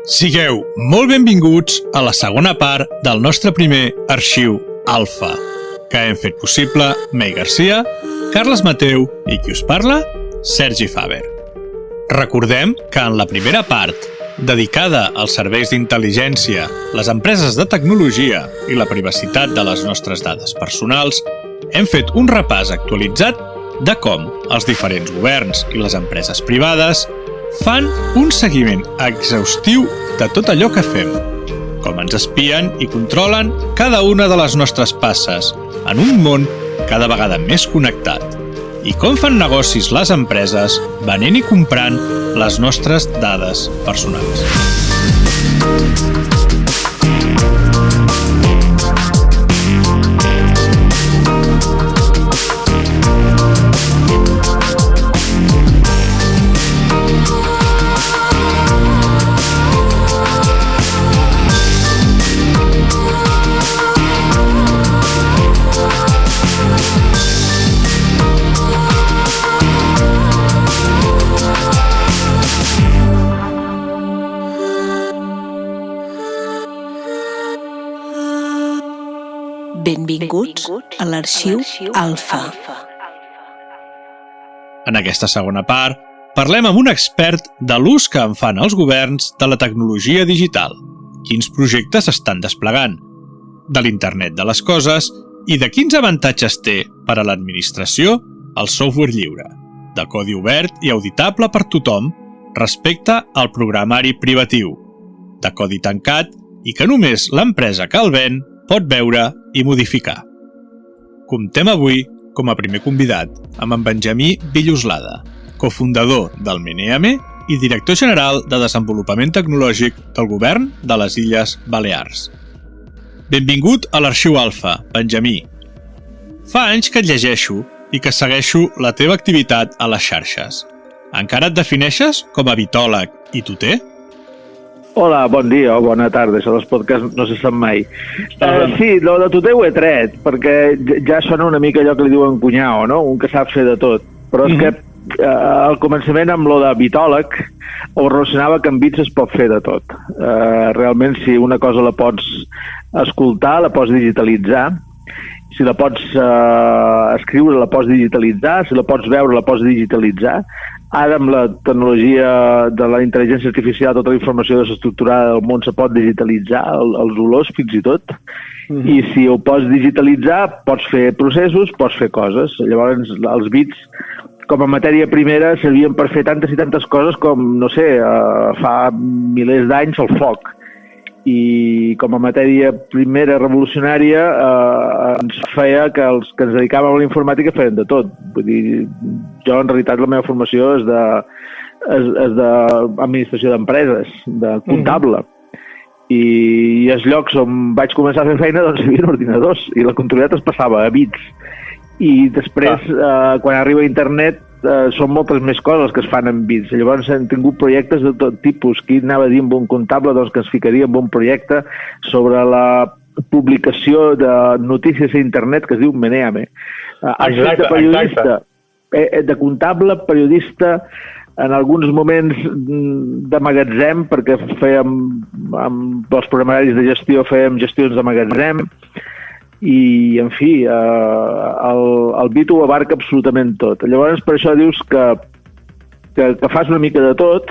Sigueu molt benvinguts a la segona part del nostre primer arxiu Alfa, que hem fet possible Mei Garcia, Carles Mateu i qui us parla, Sergi Faber. Recordem que en la primera part, dedicada als serveis d'intel·ligència, les empreses de tecnologia i la privacitat de les nostres dades personals, hem fet un repàs actualitzat de com els diferents governs i les empreses privades fan un seguiment exhaustiu de tot allò que fem, com ens espien i controlen cada una de les nostres passes en un món cada vegada més connectat, i com fan negocis les empreses venent i comprant les nostres dades personals. Benvinguts a l'arxiu Alfa. En aquesta segona part, parlem amb un expert de l'ús que en fan els governs de la tecnologia digital, quins projectes estan desplegant, de l'Internet de les coses i de quins avantatges té per a l'administració el software lliure, de codi obert i auditable per tothom respecte al programari privatiu, de codi tancat i que només l'empresa que el ven pot veure i modificar. Comptem avui, com a primer convidat, amb en Benjamí Villoslada, cofundador del Meneame i director general de Desenvolupament Tecnològic del Govern de les Illes Balears. Benvingut a l'Arxiu Alfa, Benjamí. Fa anys que et llegeixo i que segueixo la teva activitat a les xarxes. Encara et defineixes com a vitòleg i tutor? Hola, bon dia o bona tarda, això dels podcasts no se sap mai. Sí, lo de tutor ho he tret, perquè ja sona una mica allò que li diuen cunyao, no? Un que sap fer de tot. Però és que al començament amb lo de vitòleg ho relacionava que amb bits es pot fer de tot. Realment, si una cosa la pots escoltar, la pots digitalitzar, si la pots escriure, la pots digitalitzar, si la pots veure, la pots digitalitzar. Ara, amb la tecnologia de la intel·ligència artificial, tota la informació desestructurada del món se pot digitalitzar, els olors fins i tot, i si ho pots digitalitzar, pots fer processos, pots fer coses. Llavors, els bits, com a matèria primera, servien per fer tantes i tantes coses com, no sé, fa milers d'anys el foc. I com a matèria primera revolucionària ens feia que els que ens dedicàvem a la informàtica feien de tot. Vull dir, jo en realitat la meva formació és d'administració d'empreses, de comptable. I els llocs on vaig començar a fer feina doncs hi havia ordinadors i la comptabilitat es passava a bits. I després, quan arriba internet, són moltes més coses que es fan en bits. Llavors hem tingut projectes de tot tipus. Qui anava a dir amb un comptable doncs, que ens ficaria en un projecte sobre la publicació de notícies a internet que es diu Meneame. Exacte, periodista, de comptable, periodista, en alguns moments de magatzem, perquè fèiem, amb els programaris de gestió, fèiem gestions de magatzem, i, en fi, el bit ho abarca absolutament tot. Llavors, per això dius que fas una mica de tot,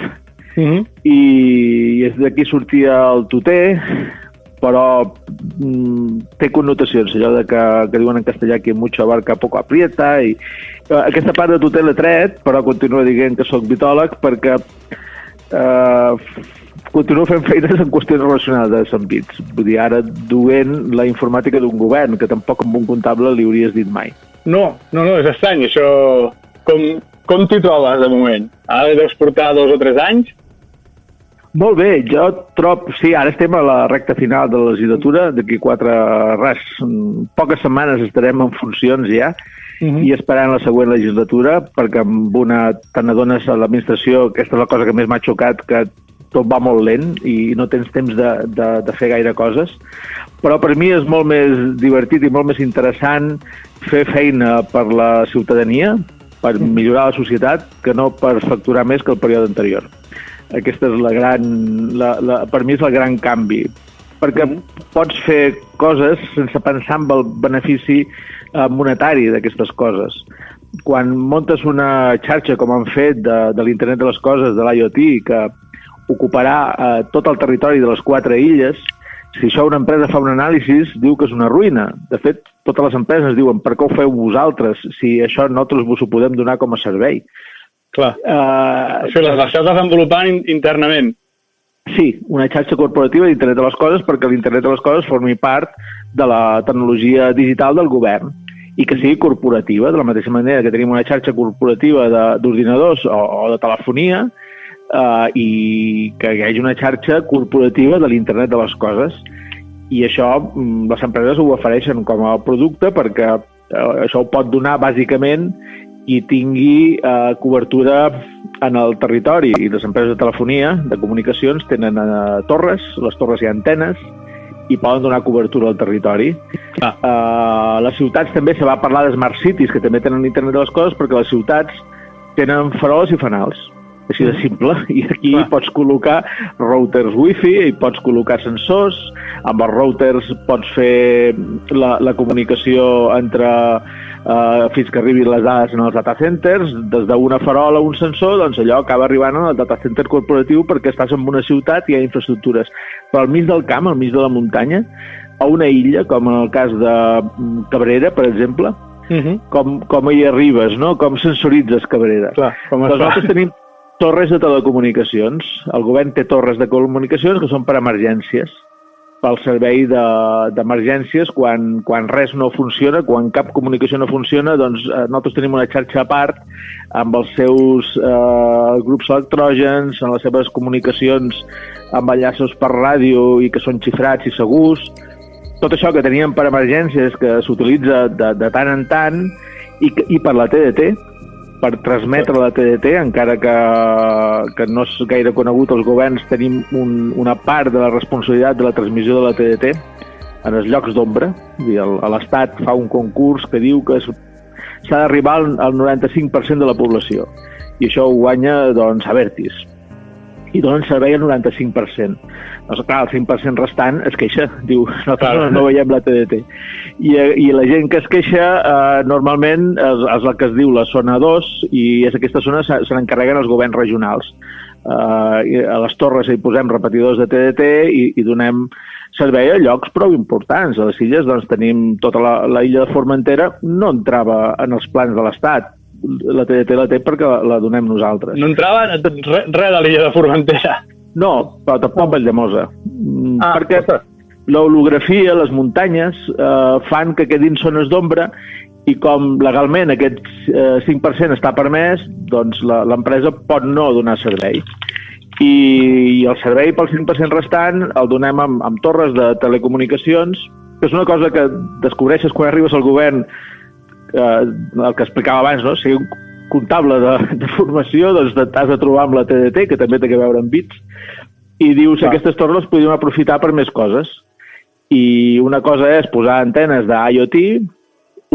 i d'aquí sortia el tutor, però té connotacions, allò de que diuen en castellà que mucho abarca poco aprieta, i aquesta part de tutor l'he tret, però continuo dient que soc vitòleg perquè continuo fent feines en qüestions relacionades amb bits. Vull dir, ara duent la informàtica d'un govern, que tampoc amb un comptable li hauries dit mai. No, és estrany, això. Com t'hi trobes, de moment? Ara deus portar 2 o 3 anys? Molt bé, jo trobo... Sí, ara estem a la recta final de la legislatura, d'aquí poques setmanes estarem en funcions ja, i esperant la següent legislatura, perquè amb una te n'adones a l'administració, aquesta és la cosa que més m'ha xocat, que tot va molt lent i no tens temps de fer gaire coses, però per mi és molt més divertit i molt més interessant fer feina per la ciutadania, per millorar la societat, que no per facturar més que el període anterior. Aquesta és per mi és el gran canvi, perquè pots fer coses sense pensar en el benefici monetari d'aquestes coses. Quan muntes una xarxa, com han fet, de l'internet de les coses, de l'IoT, que ocuparà tot el territori de les 4 illes, si això una empresa fa un anàlisi, diu que és una ruïna. De fet, totes les empreses diuen, per què ho feu vosaltres, si això nosaltres vos ho podem donar com a servei? Clar. Això l'estàs desenvolupant internament. Sí, una xarxa corporativa d'Internet de les Coses, perquè l'Internet de les Coses formi part de la tecnologia digital del govern i que sigui corporativa, de la mateixa manera que tenim una xarxa corporativa d'ordinadors o de telefonia, i que hi hagi una xarxa corporativa de l'Internet de les Coses. I això les empreses ho ofereixen com a producte perquè això ho pot donar bàsicament qui tingui cobertura en el territori. I les empreses de telefonia, de comunicacions, tenen torres, les torres hi ha antenes i poden donar cobertura al territori. Les ciutats també se va parlar de Smart Cities, que també tenen Internet de les Coses, perquè les ciutats tenen faroles i fanals. Així de simple, i aquí pots col·locar routers wifi, i pots col·locar sensors, amb els routers pots fer la comunicació entre fins que arribin les dades en els data centers, des d'una farola o un sensor, doncs allò acaba arribant al data center corporatiu perquè estàs en una ciutat i hi ha infraestructures. Però al mig del camp, al mig de la muntanya, a una illa, com en el cas de Cabrera, per exemple, com hi arribes, no? Com sensoritzes Cabrera. Clar, com es fa? Nosaltres tenim torres de telecomunicacions. El govern té torres de comunicacions que són per emergències, pel servei d'emergències, quan res no funciona, quan cap comunicació no funciona, doncs nosaltres tenim una xarxa a part amb els seus grups electrògens, en les seves comunicacions amb enllaços per ràdio i que són xifrats i segurs. Tot això que teníem per emergències, que s'utilitza de tant en tant, i per la TDT, per transmetre la TDT, encara que no és gaire conegut, els governs tenim una part de la responsabilitat de la transmissió de la TDT en els llocs d'ombra. L'Estat fa un concurs que diu que s'ha d'arribar al 95% de la població, i això ho guanya, doncs, Abertis, i donen servei al 95%. Doncs, clar, el 5% restant es queixa, diu, nosaltres no veiem la TDT. I la gent que es queixa normalment és la que es diu la zona 2, i aquesta zona se n'encarreguen els governs regionals. A les torres hi posem repetidors de TDT i donem servei a llocs prou importants. A les illes doncs, tenim tota la illa de Formentera, no entrava en els plans de l'Estat. La TDT la té perquè la donem nosaltres. No entrava res de l'illa de Formentera? No, però tampoc Valldemossa. Perquè l'holografia, les muntanyes, fan que quedin zones d'ombra, i com legalment aquest 5% està permès, doncs l'empresa pot no donar servei. I el servei pel 5% restant el donem amb torres de telecomunicacions, que és una cosa que descobreixes quan arribes al govern, el que explicava abans, no? Si un comptable de formació, doncs t'has de trobar amb la TDT, que també té a veure amb bits, i dius que aquestes torres les podríem aprofitar per més coses. I una cosa és posar antenes d'IoT,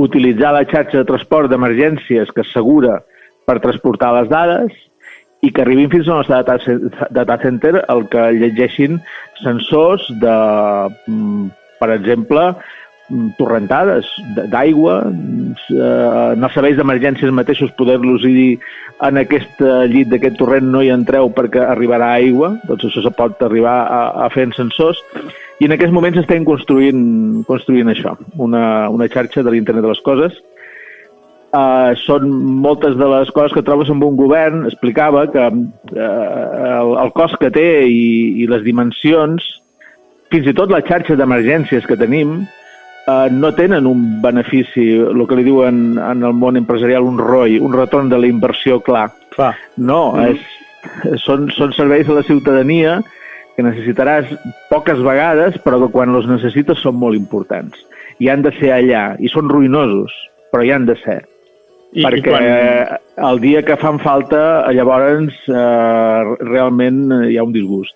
utilitzar la xarxa de transport d'emergències que és segura per transportar les dades i que arribin fins al nostre data center el que llegeixin sensors de, per exemple, torrentades d'aigua, en els serveis d'emergències mateixos poder-los dir en aquest llit d'aquest torrent no hi entreu perquè arribarà aigua, doncs això se pot arribar a fer en sensors, i en aquests moments estem construint això, una xarxa de l'Internet de les Coses. Són moltes de les coses que trobes amb un govern. Explicava que el cost que té i les dimensions, fins i tot la xarxa d'emergències que tenim, no tenen un benefici, el que li diuen en el món empresarial un ROI, un retorn de la inversió clar. No, són serveis a la ciutadania que necessitaràs poques vegades, però que quan els necessites són molt importants. I han de ser allà, i són ruïnosos, però hi han de ser. Perquè el dia que fan falta, llavors realment hi ha un disgust.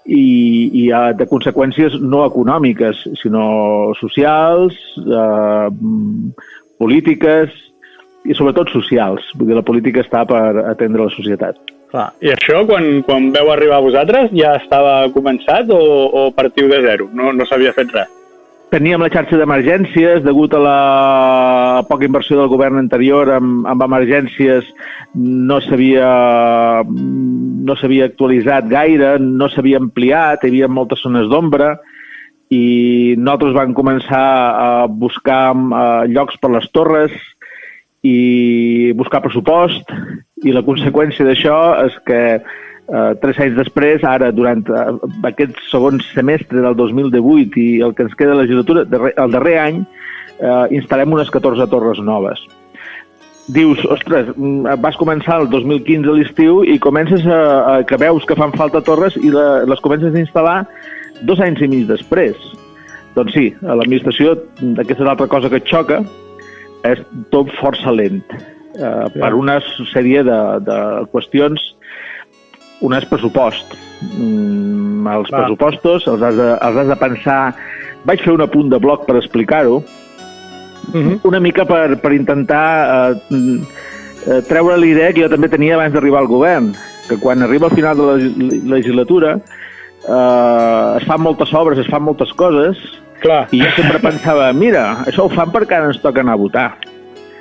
I de conseqüències no econòmiques, sinó socials, polítiques i sobretot socials. Vull dir, la política està per atendre la societat. Clar. I això, quan veu arribar a vosaltres, ja estava començat o partiu de zero? No s'havia fet res? Teníem la xarxa d'emergències, degut a la poca inversió del govern anterior amb emergències, no s'havia actualitzat gaire, no s'havia ampliat, hi havia moltes zones d'ombra, i nosaltres vam començar a buscar llocs per les torres i buscar pressupost, i la conseqüència d'això és que 3 anys després, ara, durant aquest segon semestre del 2018 i el que ens queda de la legislatura, el darrer any, instal·lem unes 14 torres noves. Dius, ostres, vas començar el 2015 a l'estiu i comences que veus que fan falta torres i les comences a instal·lar 2 anys i mig després. Doncs sí, a l'administració, aquesta és l'altra cosa que et xoca, és tot força lent. Per una sèrie de qüestions. Un és pressupost. Els pressupostos els has de pensar. Vaig fer un apunt de bloc per explicar-ho, una mica per intentar treure la idea que jo també tenia abans d'arribar al govern, que quan arriba al final de la legislatura es fan moltes obres, es fan moltes coses. Clar. I jo sempre pensava, mira, això ho fan perquè ara ens toca anar a votar.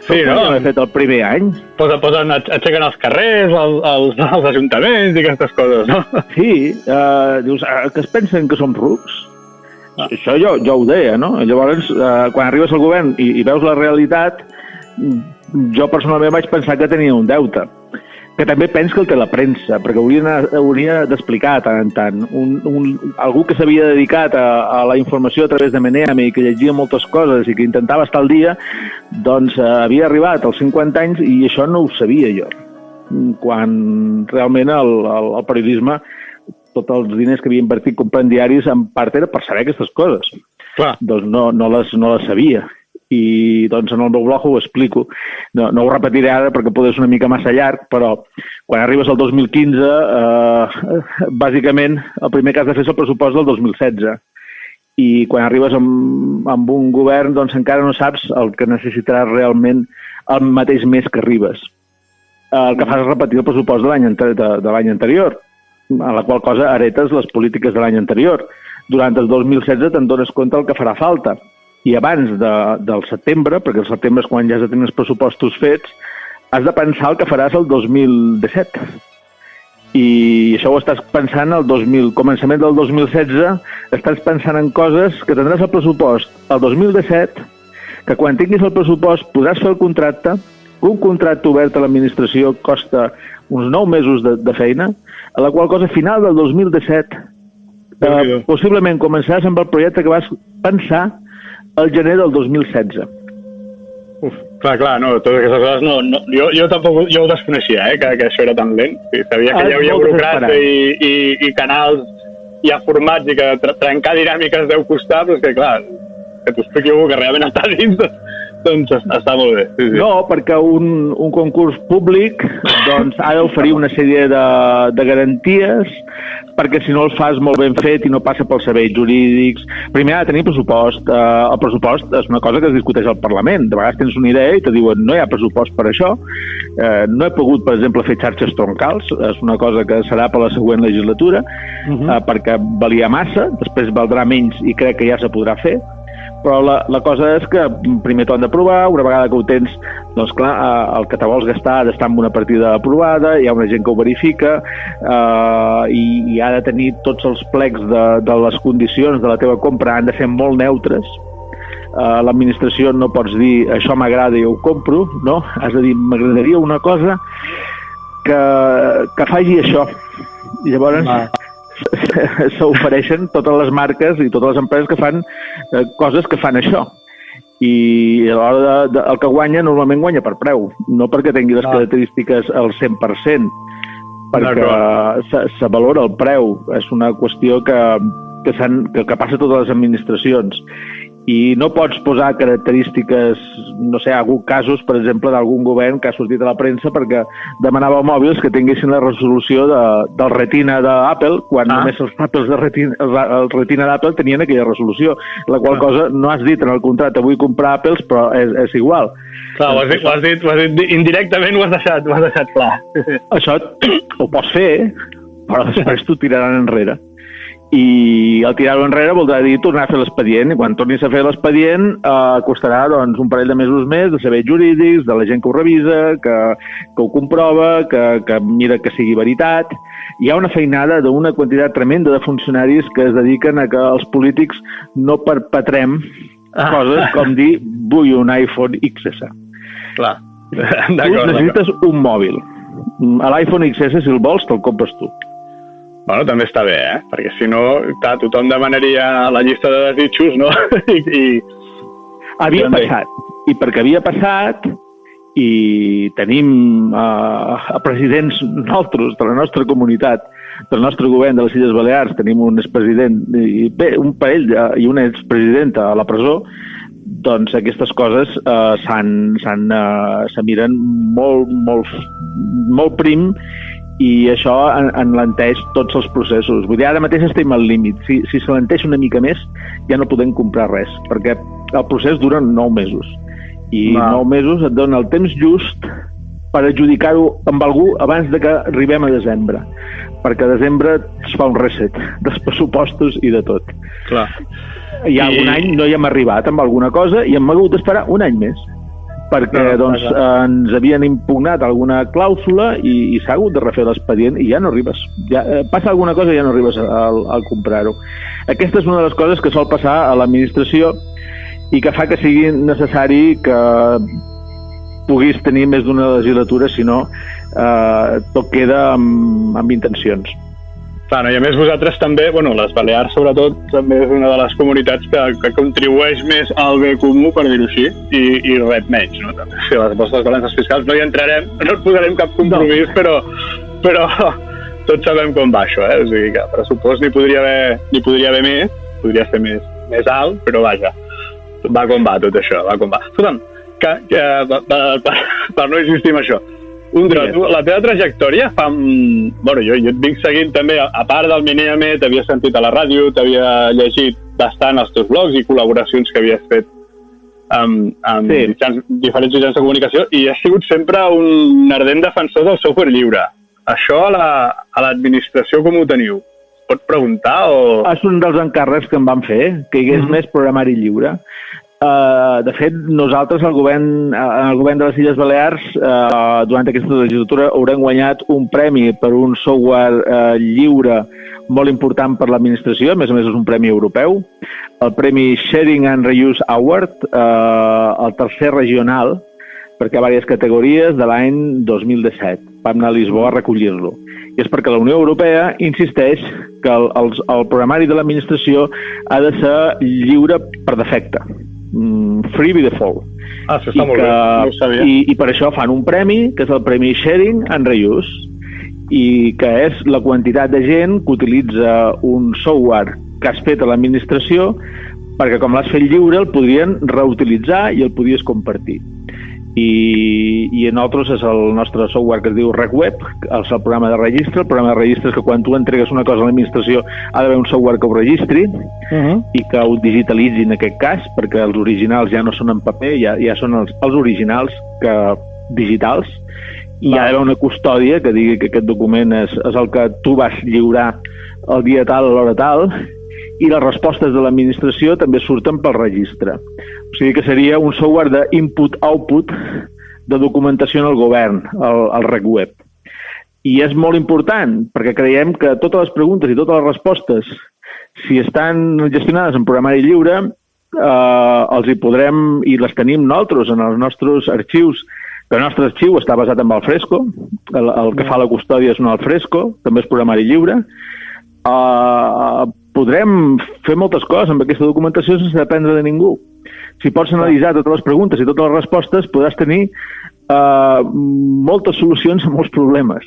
Sí, no? Ho hem fet el primer any. Aixequen els carrers, els ajuntaments i aquestes coses, no? Sí, dius, que es pensen que som rucs? Això jo ho deia, no? Llavors, quan arribes al govern i veus la realitat, jo personalment vaig pensar que tenia un deute, que també penso que el té la premsa, perquè hauria d'explicar tant en tant. Algú que s'havia dedicat a la informació a través de Meneame i que llegia moltes coses i que intentava estar al dia, doncs havia arribat als 50 anys i això no ho sabia jo. Quan realment el periodisme, tots els diners que havia invertit comprant diaris, en part era per saber aquestes coses. Clar. Doncs no les sabia. I doncs en el meu blog ho explico. No ho repetiré ara perquè potser és una mica massa llarg, però quan arribes al 2015, bàsicament el primer que has de fer és el pressupost del 2016. I quan arribes amb un govern, doncs encara no saps el que necessitaràs realment el mateix mes que arribes. El que fas és repetir el pressupost de l'any anterior, a la qual cosa heretes les polítiques de l'any anterior. Durant el 2016 te'n dones compte el que farà falta. I abans del setembre, perquè el setembre és quan ja has de tenir els pressupostos fets, has de pensar el que faràs el 2017. I això ho estàs pensant al començament del 2016, estàs pensant en coses que tindràs el pressupost el 2017, que quan tinguis el pressupost podràs fer el contracte, un contracte obert a l'administració costa uns 9 mesos de feina, a la qual cosa a final del 2017 possiblement començaràs amb el projecte que vas pensar el gener del 2016. Clar, no, totes aquestes coses no, jo tampoc ho desconeixia, que això era tan lent. Sabia que hi havia burocràcia i canals ja formats i que trencar dinàmiques deu costar, però és que clar, que t'ho expliqui algú que realment està dins, doncs està molt bé. Sí. No, perquè un concurs públic doncs, ha d'oferir una sèrie de garanties, perquè si no el fas molt ben fet i no passa pels serveis jurídics, primer ha de tenir pressupost. El pressupost és una cosa que es discuteix al Parlament. De vegades tens una idea i te diuen no hi ha pressupost per això. No he pogut, per exemple, fer xarxes troncals. És una cosa que serà per la següent legislatura, perquè valia massa, després valdrà menys i crec que ja se podrà fer. Però la cosa és que primer t'ho han d'aprovar, una vegada que ho tens, doncs clar, el que te vols gastar ha d'estar en una partida aprovada, hi ha una gent que ho verifica i ha de tenir tots els plecs de les condicions de la teva compra, han de ser molt neutres. L'administració no pots dir això m'agrada i ho compro, no? Has de dir m'agradaria una cosa que faci això. I llavors s'ofereixen totes les marques i totes les empreses que fan coses que fan això. I a l'hora el que guanya, normalment guanya per preu, no perquè tingui les característiques al 100%, perquè se valora el preu. És una qüestió que passa a totes les administracions. i no pots posar característiques, no sé, ha hagut casos, per exemple, d'algun govern que ha sortit a la premsa perquè demanava mòbils que tinguessin la resolució del Retina d'Apple, quan només els Retina d'Apple tenien aquella resolució, la qual cosa no has dit en el contracte vull comprar Apples, però és igual. Clar, ho has dit indirectament ho has deixat clar. Això ho pots fer, però després t'ho tiraran enrere. I el tirar-ho enrere voldrà dir tornar a fer l'expedient, i quan tornis a fer l'expedient costarà un parell de mesos més de serveis jurídics, de la gent que ho revisa, que ho comprova, que mira que sigui veritat. Hi ha una feinada d'una quantitat tremenda de funcionaris que es dediquen a que els polítics no perpetrem coses com dir vull un iPhone XS. Clar. Tu necessites un mòbil. L'iPhone XS, si el vols, te'l compres tu. Bueno, també està bé, perquè si no, clar, tothom demanaria la llista de desitjos, no? Havia passat. I perquè havia passat, i tenim presidents nosaltres, de la nostra comunitat, del nostre govern de les Illes Balears, tenim un expresident, un parell i una expresidenta a la presó, doncs aquestes coses se miren molt prim, i això enlenteix tots els processos. Vull dir, ara mateix estem al límit. Si s'alenteix una mica més, ja no podem comprar res, perquè el procés dura 9 mesos. I 9 mesos et dona el temps just per adjudicar-ho amb algú abans de que arribem a desembre. Perquè a desembre es fa un reset dels pressupostos i de tot. Clar. I algun any no hi hem arribat amb alguna cosa i hem hagut d'esperar un any més, perquè ens havien impugnat alguna clàusula i s'ha hagut de refer l'expedient i ja no arribes. Passa alguna cosa i ja no arribes a comprar-ho. Aquesta és una de les coses que sol passar a l'administració i que fa que sigui necessari que puguis tenir més d'una legislatura, si no tot queda amb intencions. Clar, i a més vosaltres també, les Balears sobretot, també és una de les comunitats que contribueix més al bé comú, per dir-ho així, i rep menys, no? Si les vostres balances fiscals no hi entrarem, no et posarem cap compromís, però tots sabem com va això, O sigui que pressupost n'hi podria haver més, podria ser més alt, però vaja, va com va tot això, va com va. Escolta'm, per no insistir en això, Undra, tu, la teva trajectòria jo et vinc seguint també, a part del Minea-me, t'havia sentit a la ràdio, t'havia llegit bastant els teus blogs i col·laboracions que havies fet amb diferents mitjans de comunicació, i has sigut sempre un ardent defensor del software lliure. Això a l'administració com ho teniu? Pots preguntar o...? És un dels encàrrecs que em van fer, que hi hagués més programari lliure. De fet, nosaltres, el govern de les Illes Balears, durant aquesta legislatura haurem guanyat un premi per un software lliure molt important per l'administració, a més és un premi europeu, el premi Sharing and Reuse Award, el tercer regional, perquè hi ha diverses categories de l'any 2017. Vam anar a Lisboa a recollir-lo. I és perquè la Unió Europea insisteix que el programari de l'administració ha de ser lliure per defecte. Free by default. Això està molt bé, no ho sabia. I per això fan un premi, que és el premi Sharing and Reuse, i que és la quantitat de gent que utilitza un software que has fet a l'administració, perquè com l'has fet lliure el podrien reutilitzar i el podies compartir. I en nosaltres és el nostre software que es diu RegWeb, és el programa de registre. El programa de registre és que quan tu entregues una cosa a l'administració ha d'haver un software que ho registri i que ho digitalitzi en aquest cas, perquè els originals ja no són en paper, ja són els originals digitals, i hi ha d'haver una custòdia que digui que aquest document és el que tu vas lliurar el dia tal a l'hora tal, i les respostes de l'administració també surten pel registre. O sigui que seria un software d'input-output de documentació en el govern, el RegWeb. I és molt important, perquè creiem que totes les preguntes i totes les respostes, si estan gestionades en programari lliure, els hi podrem, i les tenim nosaltres en els nostres arxius, que el nostre arxiu està basat en Alfresco, el que fa la custòdia és un Alfresco, també és programari lliure. Podrem fer moltes coses amb aquesta documentació sense dependre de ningú. Si pots analitzar totes les preguntes i totes les respostes, podràs tenir moltes solucions a molts problemes,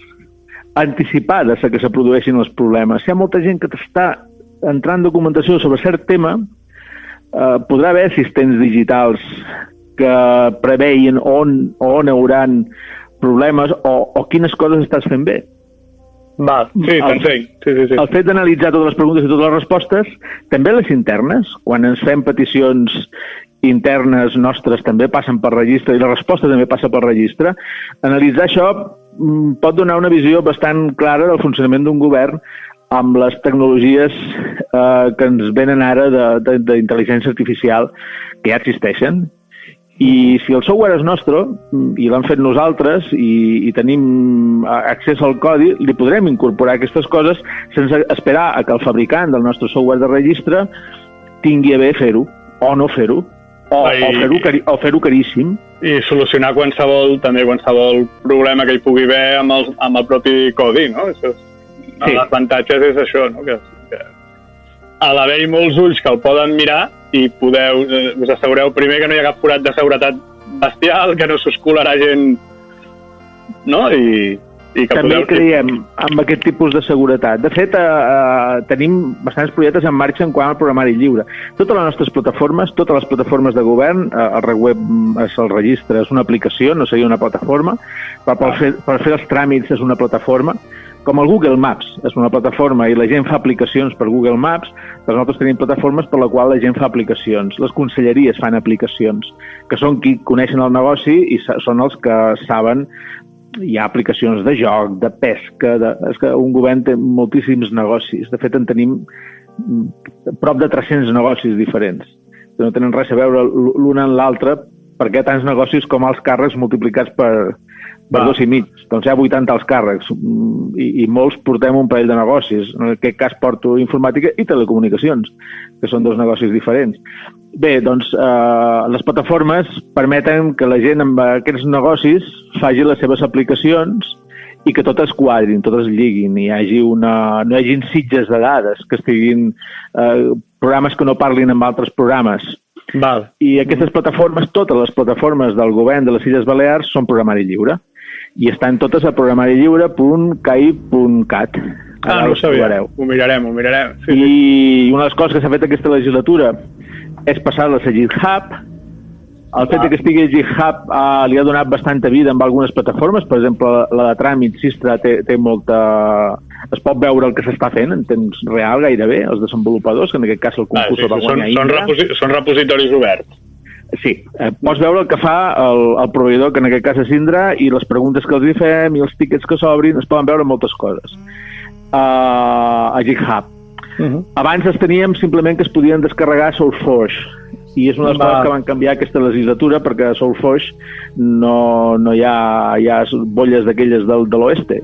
anticipades a que se produeixin els problemes. Si hi ha molta gent que t'està entrant documentació sobre cert tema, podrà haver assistents digitals que preveien on hauran problemes o quines coses estàs fent bé. Val, sí, t'entenc. Sí. El fet d'analitzar totes les preguntes i totes les respostes, també les internes, quan ens fem peticions internes nostres també passen per registre i la resposta també passa per registre, analitzar això pot donar una visió bastant clara del funcionament d'un govern amb les tecnologies que ens venen ara d'intel·ligència artificial que ja existeixen. I si el software és nostre i l'hem fet nosaltres i tenim accés al codi, li podrem incorporar aquestes coses sense esperar a que el fabricant del nostre software de registre tingui a bé fer-ho o no fer-ho o fer-ho caríssim. I solucionar qualsevol problema que hi pugui haver amb el propi codi, no? L'avantatge és això, no? Que a l'haver-hi molts ulls que el poden mirar i us assegureu primer que no hi ha cap forat de seguretat bestial, que no s'us colarà gent, no? I que també creiem en aquest tipus de seguretat. De fet, tenim bastants projectes en marxa en quant al programari lliure. Totes les nostres plataformes, totes les plataformes de govern, el RegWeb és el registre, és una aplicació, no seria una plataforma, però per fer els tràmits és una plataforma. Com el Google Maps és una plataforma i la gent fa aplicacions per Google Maps, doncs nosaltres tenim plataformes per la qual la gent fa aplicacions. Les conselleries fan aplicacions, que són qui coneixen el negoci i són els que saben. Hi ha aplicacions de joc, de pesca. És que un govern té moltíssims negocis. De fet, en tenim prop de 300 negocis diferents, que no tenen res a veure l'un en l'altre, perquè tants negocis com els càrrecs multiplicats per 2,5. Doncs hi ha 80 alts càrrecs i molts portem un parell de negocis. En aquest cas porto informàtica i telecomunicacions, que són dos negocis diferents. Bé, doncs les plataformes permeten que la gent amb aquests negocis faci les seves aplicacions i que totes quadrin, totes lliguin, no hi hagin sitges de dades, que estiguin programes que no parlin amb altres programes. Val. I aquestes plataformes, totes les plataformes del govern de les Illes Balears són programari lliure i estan totes a programari-lliure.cai.cat. No ho sabia. Ho mirarem. Sí. I una de les coses que s'ha fet aquesta legislatura és passar-les a GitHub. El fet que estigui a GitHub li ha donat bastanta vida amb algunes plataformes. Per exemple, la de tràmit Sistra té molta... Es pot veure el que s'està fent en temps real gairebé, els desenvolupadors, que en aquest cas el concurs el va guanyar Indra. Són repositoris oberts. Sí, pots veure el que fa el proveïdor, que en aquest cas és Indra, i les preguntes que els hi fem i els tickets que s'obrin, es poden veure moltes coses a GitHub. Abans es teníem simplement que es podien descarregar SourceForge, i és una de les coses que van canviar aquesta legislatura, perquè a SourceForge no hi ha bolles d'aquelles de l'oeste.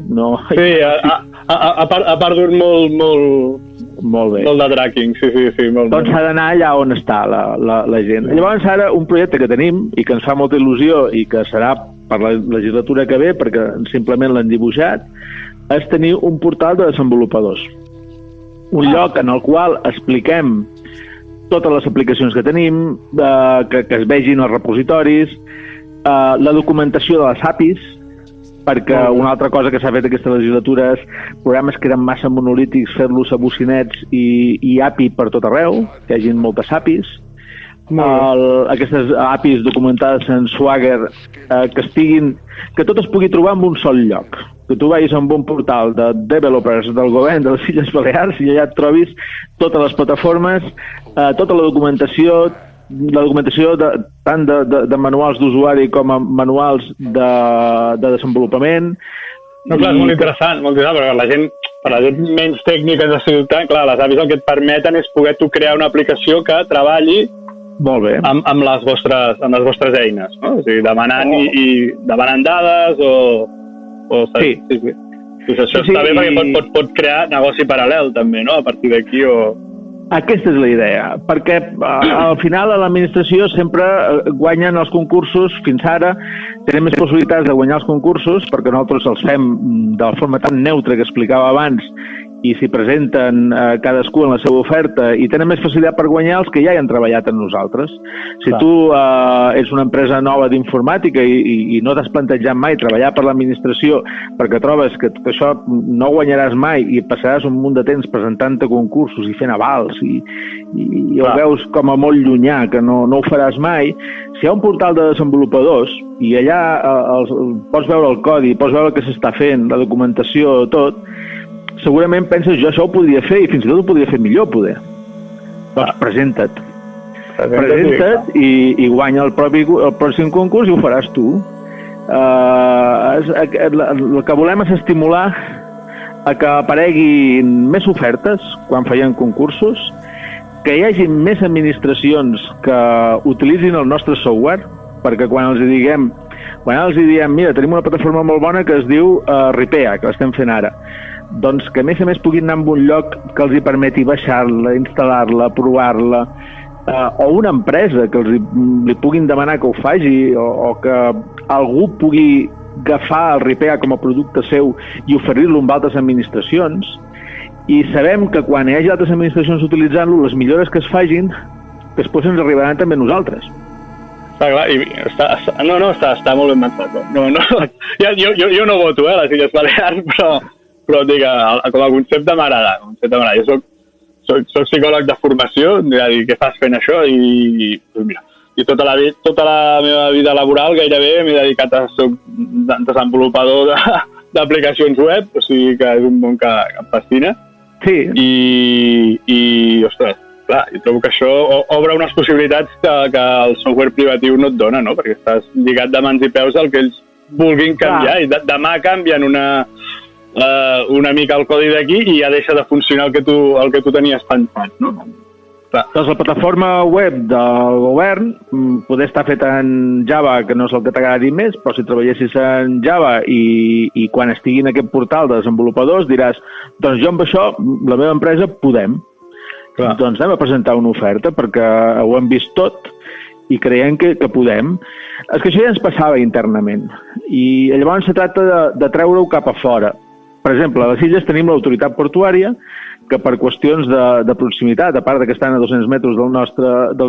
Sí, a part d'un molt bé. Molt de tracking, sí. Doncs s'ha d'anar allà on està la gent. Llavors ara un projecte que tenim i que ens fa molta il·lusió i que serà per la legislatura que ve, perquè simplement l'han dibuixat, és tenir un portal de desenvolupadors. Un lloc en el qual expliquem totes les aplicacions que tenim, que es vegin els repositoris, la documentació de les APIs, perquè una altra cosa que s'ha fet aquesta legislatura és programes que eren massa monolítics, fer-los a bocinets i API per tot arreu, que hi hagin moltes APIs. Aquestes APIs documentades en Swagger, que tot es pugui trobar en un sol lloc. Que tu vagis amb un portal de developers del govern de les Illes Balears i allà et trobis totes les plataformes, tota la documentació tant de manuals d'usuari com a manuals de desenvolupament. No, clar, és molt interessant, perquè per la gent menys tècnica de ciutat, clar, les APIs el que et permeten és poder tu crear una aplicació que treballi molt bé amb les vostres eines, no? O sigui, demanant dades sí. Doncs això està bé perquè pot crear negoci paral·lel també, no? A partir d'aquí Aquesta és la idea, perquè al final a l'administració sempre guanyen els concursos, fins ara tenim més possibilitats de guanyar els concursos perquè nosaltres els fem de la forma tan neutra que explicava abans i s'hi presenten cadascú en la seva oferta i tenen més facilitat per guanyar els que ja hi han treballat amb nosaltres. Si tu ets una empresa nova d'informàtica i no t'has plantejat mai treballar per l'administració perquè trobes que això no guanyaràs mai i passaràs un munt de temps presentant-te concursos i fent avals i ho veus com a molt llunyà, que no ho faràs mai, si hi ha un portal de desenvolupadors i allà pots veure el codi, pots veure el que s'està fent, la documentació, tot, segurament penses, jo això ho podria fer i fins i tot ho podria fer millor, poder. Doncs presenta't. Presenta't i guanya el pròxim concurs i ho faràs tu. El que volem és estimular a que apareguin més ofertes quan feien concursos, que hi hagi més administracions que utilitzin el nostre software, perquè quan els diem, mira, tenim una plataforma molt bona que es diu Ripea, que l'estem fent ara, doncs que a més puguin anar a un lloc que els hi permeti baixar-la, instal·lar-la, provar-la, o una empresa que li puguin demanar que ho faci, o que algú pugui agafar el Ripea com a producte seu i oferir-lo amb altres administracions. I sabem que quan hi hagi altres administracions utilitzant-lo, les millores que es facin, després ens arribaran també a nosaltres. Clar, està molt ben pensat. Jo no voto a les Illes Balears, però dic, com a concepte m'agrada. Jo soc psicòleg de formació, què fas fent això? I tota la meva vida laboral gairebé m'he dedicat a ser desenvolupador d'aplicacions web, o sigui que és un món que em fascina. Sí. I ostres, clar, jo trobo que això obre unes possibilitats que el software privatiu no et dona, no? Perquè estàs lligat de mans i peus al que ells vulguin canviar, i demà canvien una mica el codi d'aquí i ja deixa de funcionar el que tu tenies pensat, no? Doncs la plataforma web del govern poder estar feta en Java, que no és el que t'agradi més, però si treballessis en Java i quan estigui en aquest portal de desenvolupadors diràs, doncs jo amb això, la meva empresa, podem. Doncs anem a presentar una oferta perquè ho hem vist tot i creiem que podem. És que això ja ens passava internament i llavors se tracta de treure-ho cap a fora. Per exemple, a les Illes tenim l'autoritat portuària que per qüestions de proximitat, a part que estan a 200 metres del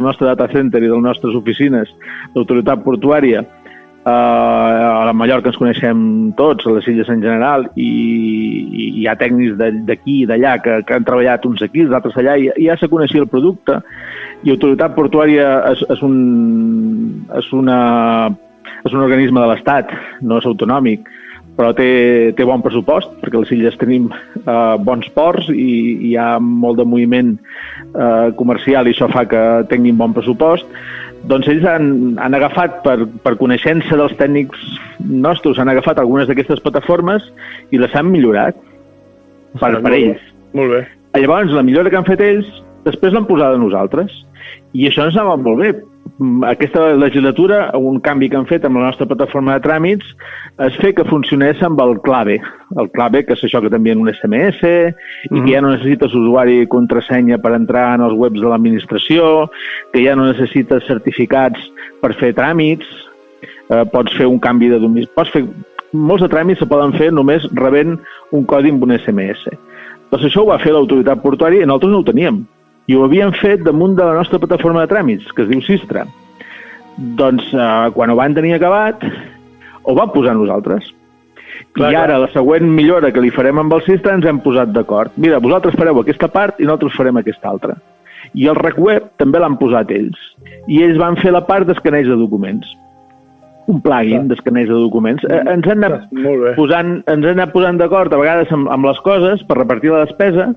nostre data center i de les nostres oficines, l'autoritat portuària, a la Mallorca ens coneixem tots, a les Illes en general, i hi ha tècnics d'aquí i d'allà que han treballat uns aquí, els altres allà, i ja se coneixia el producte, i l'autoritat portuària és un organisme de l'Estat, no és autonòmic, però té bon pressupost, perquè a les Illes tenim bons ports i hi ha molt de moviment comercial i això fa que tinguin bon pressupost. Doncs ells han agafat, per coneixença dels tècnics nostres, han agafat algunes d'aquestes plataformes i les han millorat per ells. Molt bé. Llavors, la millora que han fet ells, després l'han posada a nosaltres. I això ens anava molt bé. Aquesta legislatura, un canvi que han fet amb la nostra plataforma de tràmits, és fer que funcionés amb el clave. El clave, que és això que t'envien un SMS, i que ja no necessites usuari i contrasenya per entrar en els webs de l'administració, que ja no necessites certificats per fer tràmits, pots fer un canvi de domicili. Molts de tràmits se poden fer només rebent un codi amb un SMS. Doncs això ho va fer l'autoritat portuària i nosaltres no ho teníem. I ho havien fet damunt de la nostra plataforma de tràmits, que es diu Sistra. Doncs quan ho van tenir acabat, ho van posar nosaltres. I ara la següent millora que li farem amb el Sistra ens hem posat d'acord. Mira, vosaltres fareu aquesta part i nosaltres farem aquesta altra. I el REC Web també l'han posat ells. I ells van fer la part d'escaneig de documents. Un plugin d'escaneig de documents. Ens han anat posant d'acord a vegades amb les coses per repartir la despesa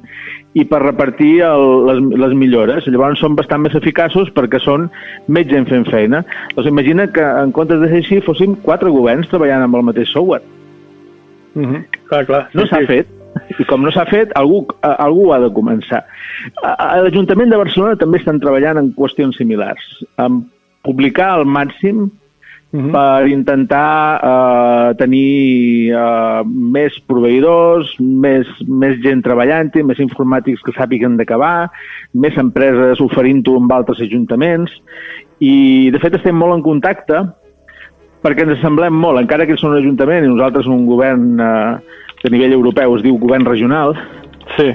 i per repartir les millores. Llavors són bastant més eficaços perquè són més gent fent feina. Doncs imagina que en comptes de ser així fóssim 4 governs treballant amb el mateix software. Clar. No s'ha fet. I com no s'ha fet, algú ha de començar. A l'Ajuntament de Barcelona també estan treballant en qüestions similars. En publicar al màxim per intentar tenir més proveïdors, més gent treballant-hi, més informàtics que sàpiguen d'acabar, més empreses oferint-ho amb altres ajuntaments. I, de fet, estem molt en contacte perquè ens assemblem molt, encara que ells són un ajuntament i nosaltres un govern de nivell europeu es diu govern regional, Sí.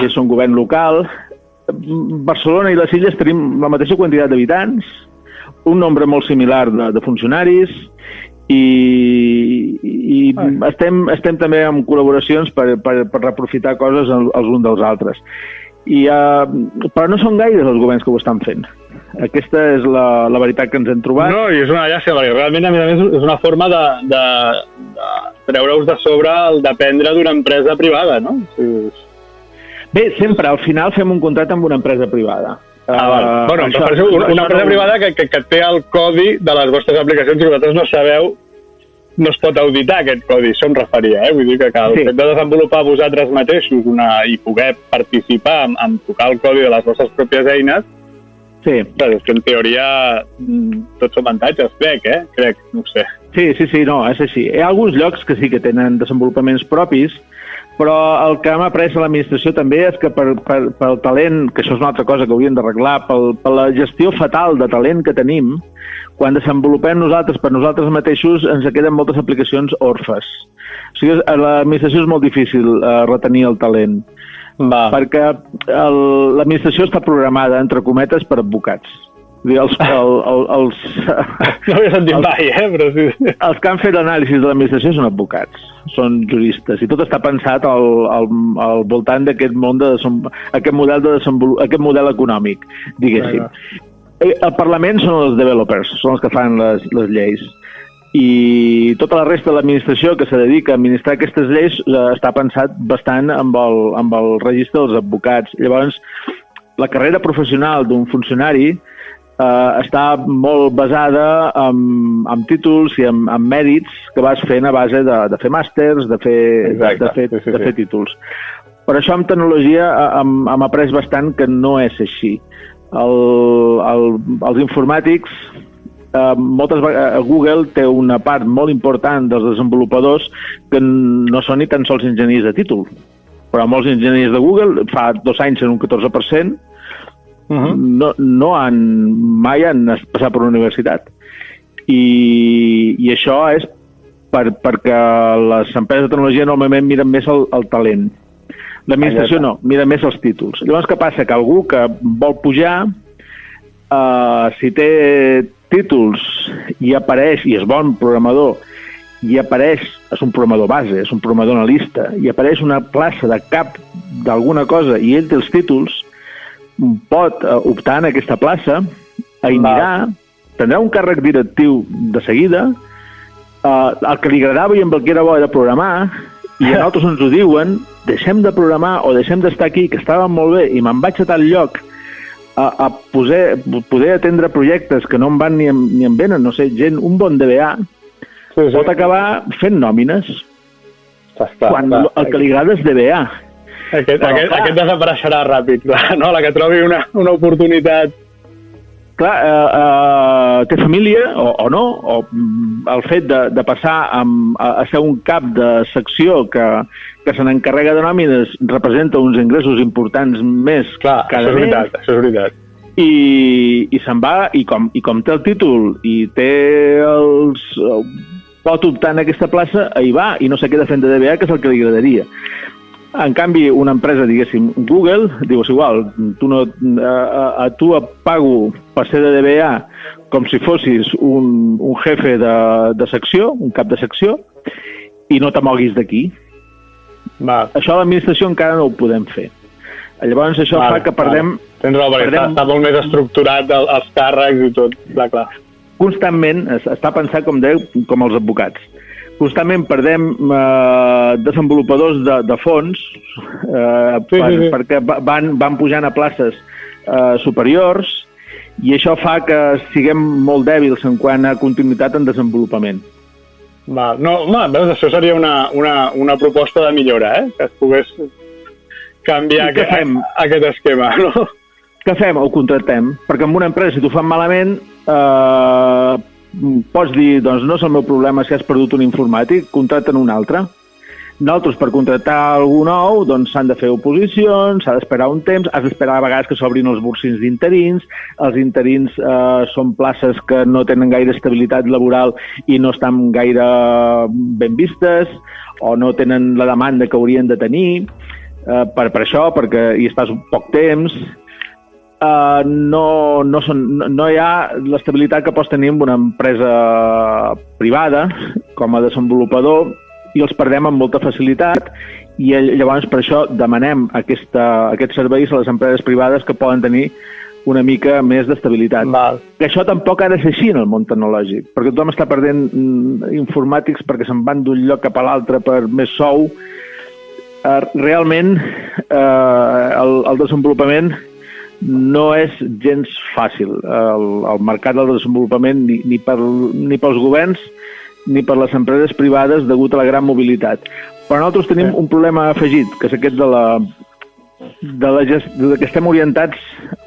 És un govern local. Barcelona i les Illes tenim la mateixa quantitat d'habitants, un nombre molt similar de funcionaris i estem també en col·laboracions per reprofitar coses els uns dels altres. Però no són gaires els governs que ho estan fent. Aquesta és la veritat que ens hem trobat. No, i és una llàstima, perquè realment, a més, és una forma de treure-us de sobre el dependre d'una empresa privada, no? Bé, sempre, al final fem un contracte amb una empresa privada. Bueno, una empresa privada que té el codi de les vostres aplicacions i vosaltres no sabeu, no es pot auditar aquest codi, això em referia, Vull dir que el fet de desenvolupar vosaltres mateixos i poder participar en tocar el codi de les vostres pròpies eines, és que en teoria tots són avantatges, crec, no ho sé. Sí, no, és així. Hi ha alguns llocs que sí que tenen desenvolupaments propis, però el que hem après a l'administració també és que pel talent, que això és una altra cosa que hauríem d'arreglar, per la gestió fatal de talent que tenim, quan desenvolupem nosaltres per nosaltres mateixos ens queden moltes aplicacions orfes. O sigui, a l'administració és molt difícil retenir el talent, perquè l'administració està programada, entre cometes, per advocats. No havia sentit mai, però sí. Els que han fet l'anàlisi de l'administració són advocats, són juristes, i tot està pensat al voltant d'aquest aquest model econòmic, diguéssim. El Parlament són els developers, són els que fan les lleis, i tota la resta de l'administració que se dedica a administrar aquestes lleis està pensat bastant amb el registre dels advocats. Llavors, la carrera professional d'un funcionari està molt basada en títols i en mèrits que vas fent a base de fer màsters, de fer títols. Per això amb tecnologia hem après bastant que no és així. Els informàtics, moltes vegades Google té una part molt important dels desenvolupadors que no són ni tan sols enginyers de títol, però molts enginyers de Google fa 2 anys en un 14%, mai han passat per una universitat. I això és perquè les empreses de tecnologia normalment miren més el talent. L'administració no, mira més els títols. Llavors, què passa? Que algú que vol pujar, si té títols i apareix, i és bon programador, i apareix, és un programador base, és un programador analista, i apareix una plaça de cap d'alguna cosa i ell té els títols, pot optar en aquesta plaça, anirà, tindrà un càrrec directiu de seguida, el que li agradava i amb el que era bo era programar, i a nosaltres ens ho diuen, deixem de programar o deixem d'estar aquí, que estàvem molt bé, i me'n vaig a tal lloc a poder atendre projectes que no em van ni em venen, no sé, un bon DBA pot acabar fent nòmines quan el que li agrada és DBA. Aquest desapareixerà ràpid, no? La que trobi una oportunitat. Clar, té família o no, o el fet de passar a ser un cap de secció que se n'encarrega de nòmines representa uns ingressos importants més cada mes. Això és veritat. I se'n va, i com té el títol i pot optar en aquesta plaça, hi va, i no se queda fent de DBA, que és el que li agradaria. En canvi, una empresa, diguéssim, Google, diu, és igual, a tu et pago per ser de DBA com si fossis un jefe de secció, un cap de secció, i no te moguis d'aquí. Això a l'administració encara no ho podem fer. Llavors això fa que perdem... Tens raó, perquè està molt més estructurat els càrrecs i tot, clar. Constantment, està pensat, com dèieu, com els advocats. Constantment perdem desenvolupadors de fons perquè van pujant a places superiors i això fa que siguem molt dèbils en quant a continuïtat en desenvolupament. Això seria una proposta de millora, que es pogués canviar aquest esquema, no? Què fem? Ho contractem, perquè en una empresa, si t'ho fan malament, pots dir, doncs no és el meu problema si has perdut un informàtic, contracten un altre. Nosaltres, per contractar algú nou, doncs s'han de fer oposicions, s'ha d'esperar un temps, has d'esperar a vegades que s'obrin els bursins d'interins, els interins són places que no tenen gaire estabilitat laboral i no estan gaire ben vistes, o no tenen la demanda que haurien de tenir. per això, perquè hi estàs poc temps, no hi ha l'estabilitat que pots tenir amb una empresa privada com a desenvolupador i els perdem amb molta facilitat i llavors per això demanem aquests serveis a les empreses privades que poden tenir una mica més d'estabilitat. Que això tampoc ha de ser així en el món tecnològic, perquè tothom està perdent informàtics perquè se'n van d'un lloc cap a l'altre per més sou. Realment el desenvolupament no és gens fàcil. El mercat del desenvolupament ni pels governs ni per les empreses privades degut a la gran mobilitat. Però nosaltres tenim un problema afegit, que és aquest que estem orientats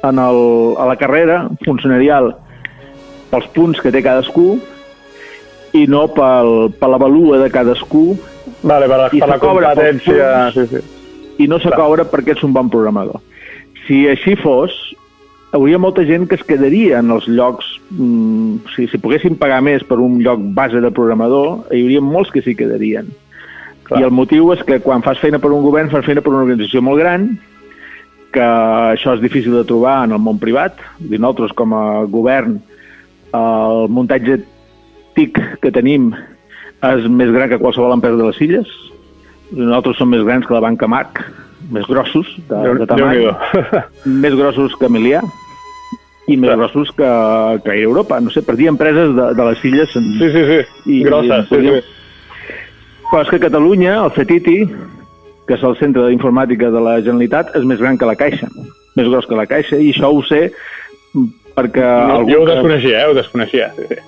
a la carrera funcionarial pels punts que té cadascú i no per la valua de cadascú. Vale, per la competència. I no se cobra perquè ets un bon programador. Si així fos, hi hauria molta gent que es quedaria en els llocs, si poguessin pagar més per un lloc base de programador, hi hauria molts que s'hi quedarien. Clar. I el motiu és que quan fas feina per un govern, fas feina per una organització molt gran, que això és difícil de trobar en el món privat. Nosaltres, com a govern, el muntatge TIC que tenim és més gran que qualsevol empresa de les Illes. Nosaltres som més grans que la banca Marc, més grossos de tamany, més grossos que Emilià i més grossos que Europa. No sé, per dir empreses de les Illes... Sí, grosses. Però és que Catalunya, el CETITI, que és el Centre d'Informàtica de la Generalitat, és més gran que la Caixa, més gros que la Caixa, i això ho sé perquè... Jo ho desconeixia, sí.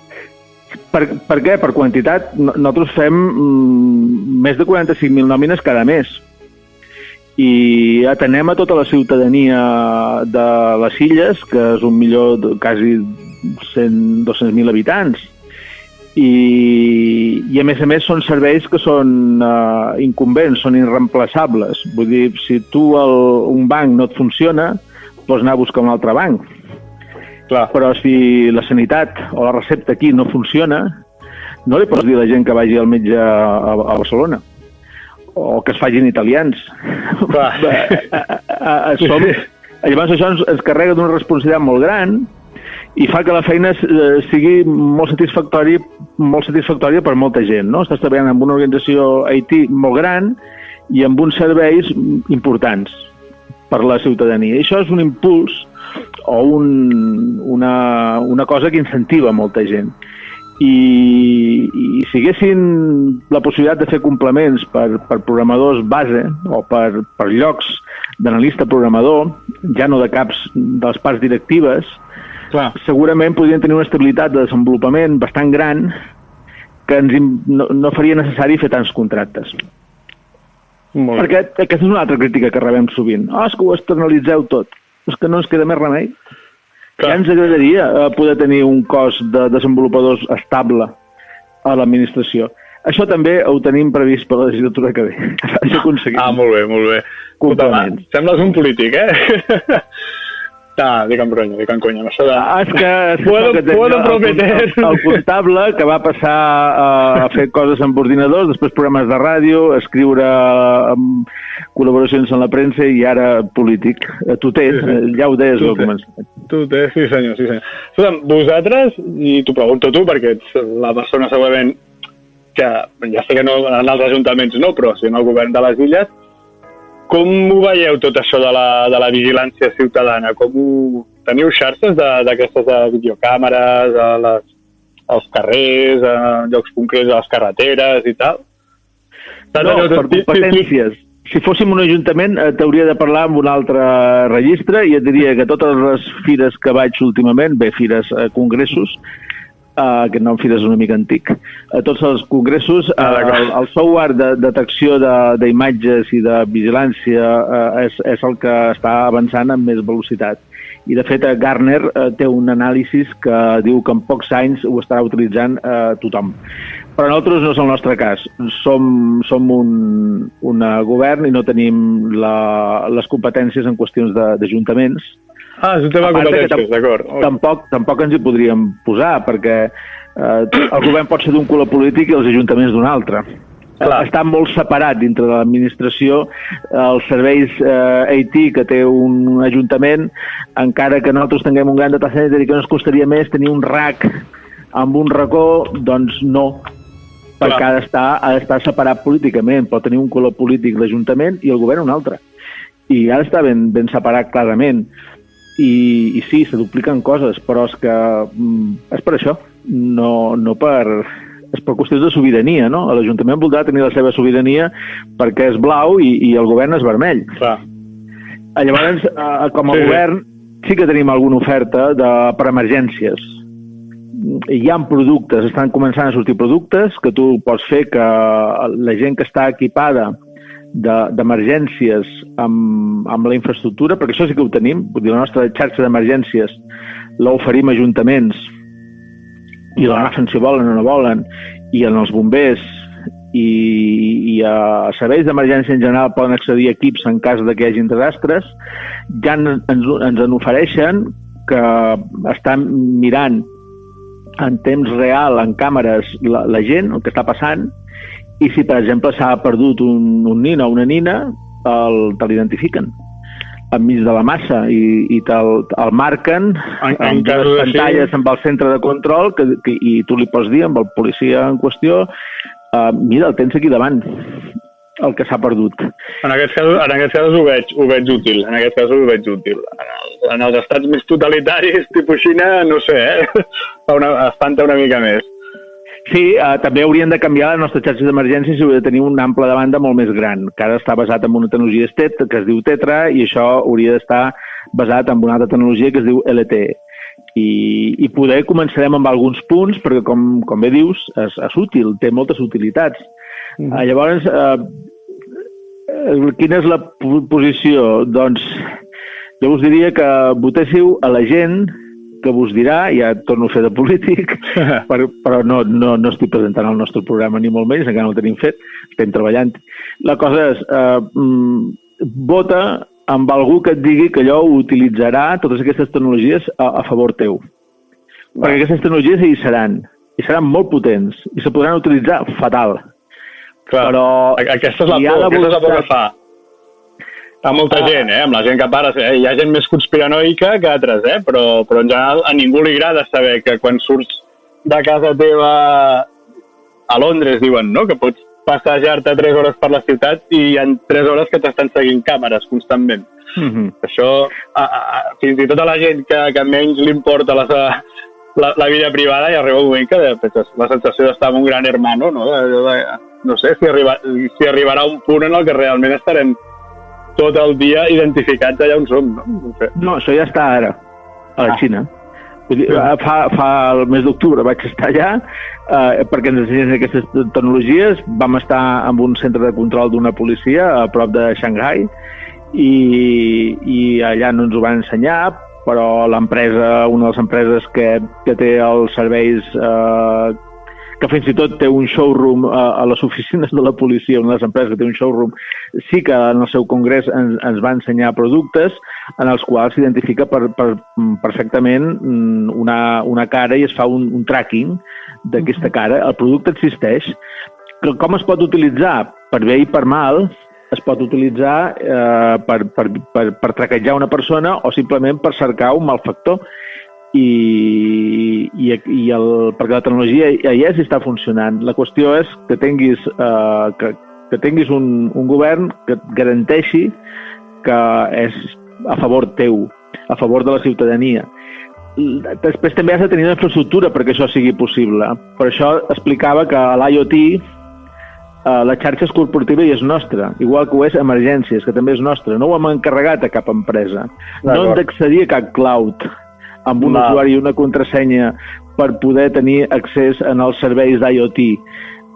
Per què? Per quantitat. Nosaltres fem més de 45.000 nòmines cada mes i atenem a tota la ciutadania de les Illes, que és 1.000.000, quasi 200.000 habitants. I a més són serveis que són incumbents, són irreemplaçables. Vull dir, si un banc no et funciona, pots anar a buscar un altre banc. Clar. Però si la sanitat o la recepta aquí no funciona, no li pots dir a la gent que vagi al metge a Barcelona o que es facin italians. Llavors això ens carrega d'una responsabilitat molt gran i fa que la feina sigui molt satisfactòria per molta gent, no? Estàs treballant amb una organització IT molt gran i amb uns serveis importants per la ciutadania. I això és un impuls o una cosa que incentiva molta gent. I si haguessin la possibilitat de fer complements per programadors base o per llocs d'analista programador, ja no de caps de les parts directives, clar, segurament podrien tenir una estabilitat de desenvolupament bastant gran que no faria necessari fer tants contractes. Perquè aquesta és una altra crítica que rebem sovint. És que ho externalitzeu tot. És que no ens queda més remei. Clar. Ja ens agradaria poder tenir un cos de desenvolupadors estable a l'administració. Això també ho tenim previst per la legislatura que ve. Això aconseguim. Molt bé. Sembles un polític, dic en bronya, dic en conya. És que puedo prometer. El comptable que va passar a fer coses amb ordinadors, després programes de ràdio, escriure col·laboracions en la premsa i ara polític. Tuter, ja ho deies al començament. Tuter, sí senyor. Escolta'm, vosaltres, i t'ho pregunto tu perquè ets la persona segurament que, ja sé que no en els ajuntaments no, però sí en el govern de les Illes, com ho veieu tot això de la vigilància ciutadana? Teniu xarxes d'aquestes videocàmeres als carrers, a llocs concrets, a les carreteres i tal? No, per competències. Si fóssim un ajuntament, t'hauria de parlar amb un altre registre i et diria que totes les fires que vaig últimament, fires, congressos, aquest nom fires és una mica antic, tots els congressos, el software de detecció d'imatges i de vigilància és el que està avançant amb més velocitat. I, de fet, Gartner té un anàlisi que diu que en pocs anys ho estarà utilitzant tothom. Però nosaltres no és el nostre cas. Som un govern i no tenim les competències en qüestions d'ajuntaments. És un tema de competències, d'acord. Tampoc ens hi podríem posar, perquè el govern pot ser d'un color polític i els ajuntaments d'un altre. està molt separat dintre de l'administració. Els serveis IT que té un ajuntament, encara que nosaltres tinguem un gran data center i que no ens costaria més tenir un RAC amb un racó, doncs no, perquè ha d'estar separat políticament. Pot tenir un color polític l'Ajuntament i el govern un altre. I ha d'estar ben separat clarament. I sí, se dupliquen coses, però és que és per això, no per... És per qüestions de sobirania, no? L'Ajuntament voldrà tenir la seva sobirania perquè és blau i el govern és vermell. Clar. Llavors, com a govern, sí que tenim alguna oferta per emergències. Hi ha productes, estan començant a sortir productes que tu pots fer que la gent que està equipada d'emergències amb la infraestructura, perquè això sí que ho tenim, vull dir, la nostra xarxa d'emergències l'oferim a ajuntaments i l'agafen si volen o no volen, i en els bombers i a serveis d'emergència en general poden accedir a equips en cas de que hi hagi desastres. Ja ens en ofereixen que estan mirant en temps real, en càmeres, la gent, el que està passant, i si, per exemple, s'ha perdut un nin o una nina, te l'identifiquen enmig de la massa i el marquen amb les pantalles amb el centre de control i tu li pots dir amb el policia en qüestió mira, el tens aquí davant, el que s'ha perdut. En aquest cas ho veig útil. En aquest cas ho veig útil. En els estats més totalitaris, tipus Xina, no sé, espanta una mica més. Sí, també haurien de canviar la nostra xarxa d'emergències i hauria de tenir un ample de banda molt més gran, que ara està basat en una tecnologia que es diu Tetra i això hauria d'estar basat en una altra tecnologia que es diu LTE. I poder començarem amb alguns punts, perquè com bé dius, és útil, té moltes utilitats. Llavors, quina és la posició? Doncs jo us diria que votéssiu a la gent que vos dirà, ja torno a fer de polític, però no estic presentant el nostre programa ni molt menys, encara no el tenim fet, estem treballant. La cosa és, vota amb algú que et digui que allò utilitzarà totes aquestes tecnologies a favor teu. Perquè aquestes tecnologies hi seran molt potents, i se podran utilitzar fatal. Clar, però aquesta és la por que fa. Fa molta gent, amb la gent que pares. Hi ha gent més conspiranoica que altres, però en general a ningú li agrada saber que quan surts de casa teva a Londres, diuen, no?, que pots passejar-te 3 hores per la ciutat i hi ha 3 hores que t'estan seguint càmeres constantment. Això, fins i tot a la gent que menys li importa la vida privada, hi arriba un moment que la sensació d'estar amb un gran hermano, no? No sé si arribarà un punt en el que realment estarem tot el dia identificats allà on som, no? No, això ja està ara, a la Xina. Vull dir, fa el mes d'octubre vaig estar allà perquè ens ensenyen aquestes tecnologies. Vam estar en un centre de control d'una policia a prop de Shanghai i allà no ens ho van ensenyar, però l'empresa, una de les empreses que té els serveis que fins i tot té un showroom a les oficines de la policia, una de les empreses que té un showroom, sí que en el seu congrés ens va ensenyar productes en els quals s'identifica perfectament una cara i es fa un tracking d'aquesta cara. El producte existeix. Com es pot utilitzar? Per bé i per mal. Es pot utilitzar per traquejar una persona o simplement per cercar un malfactor. Perquè la tecnologia ja és i està funcionant. La qüestió és que tinguis un govern que et garanteixi que és a favor teu, a favor de la ciutadania. Després també has de tenir una infraestructura perquè això sigui possible. Per això explicava que a l'IoT la xarxa és corporativa i és nostra, igual que ho és emergències, que també és nostra. No ho hem encarregat a cap empresa. No hem d'accedir a cap cloud amb un usuari i una contrasenya per poder tenir accés en els serveis d'IoT.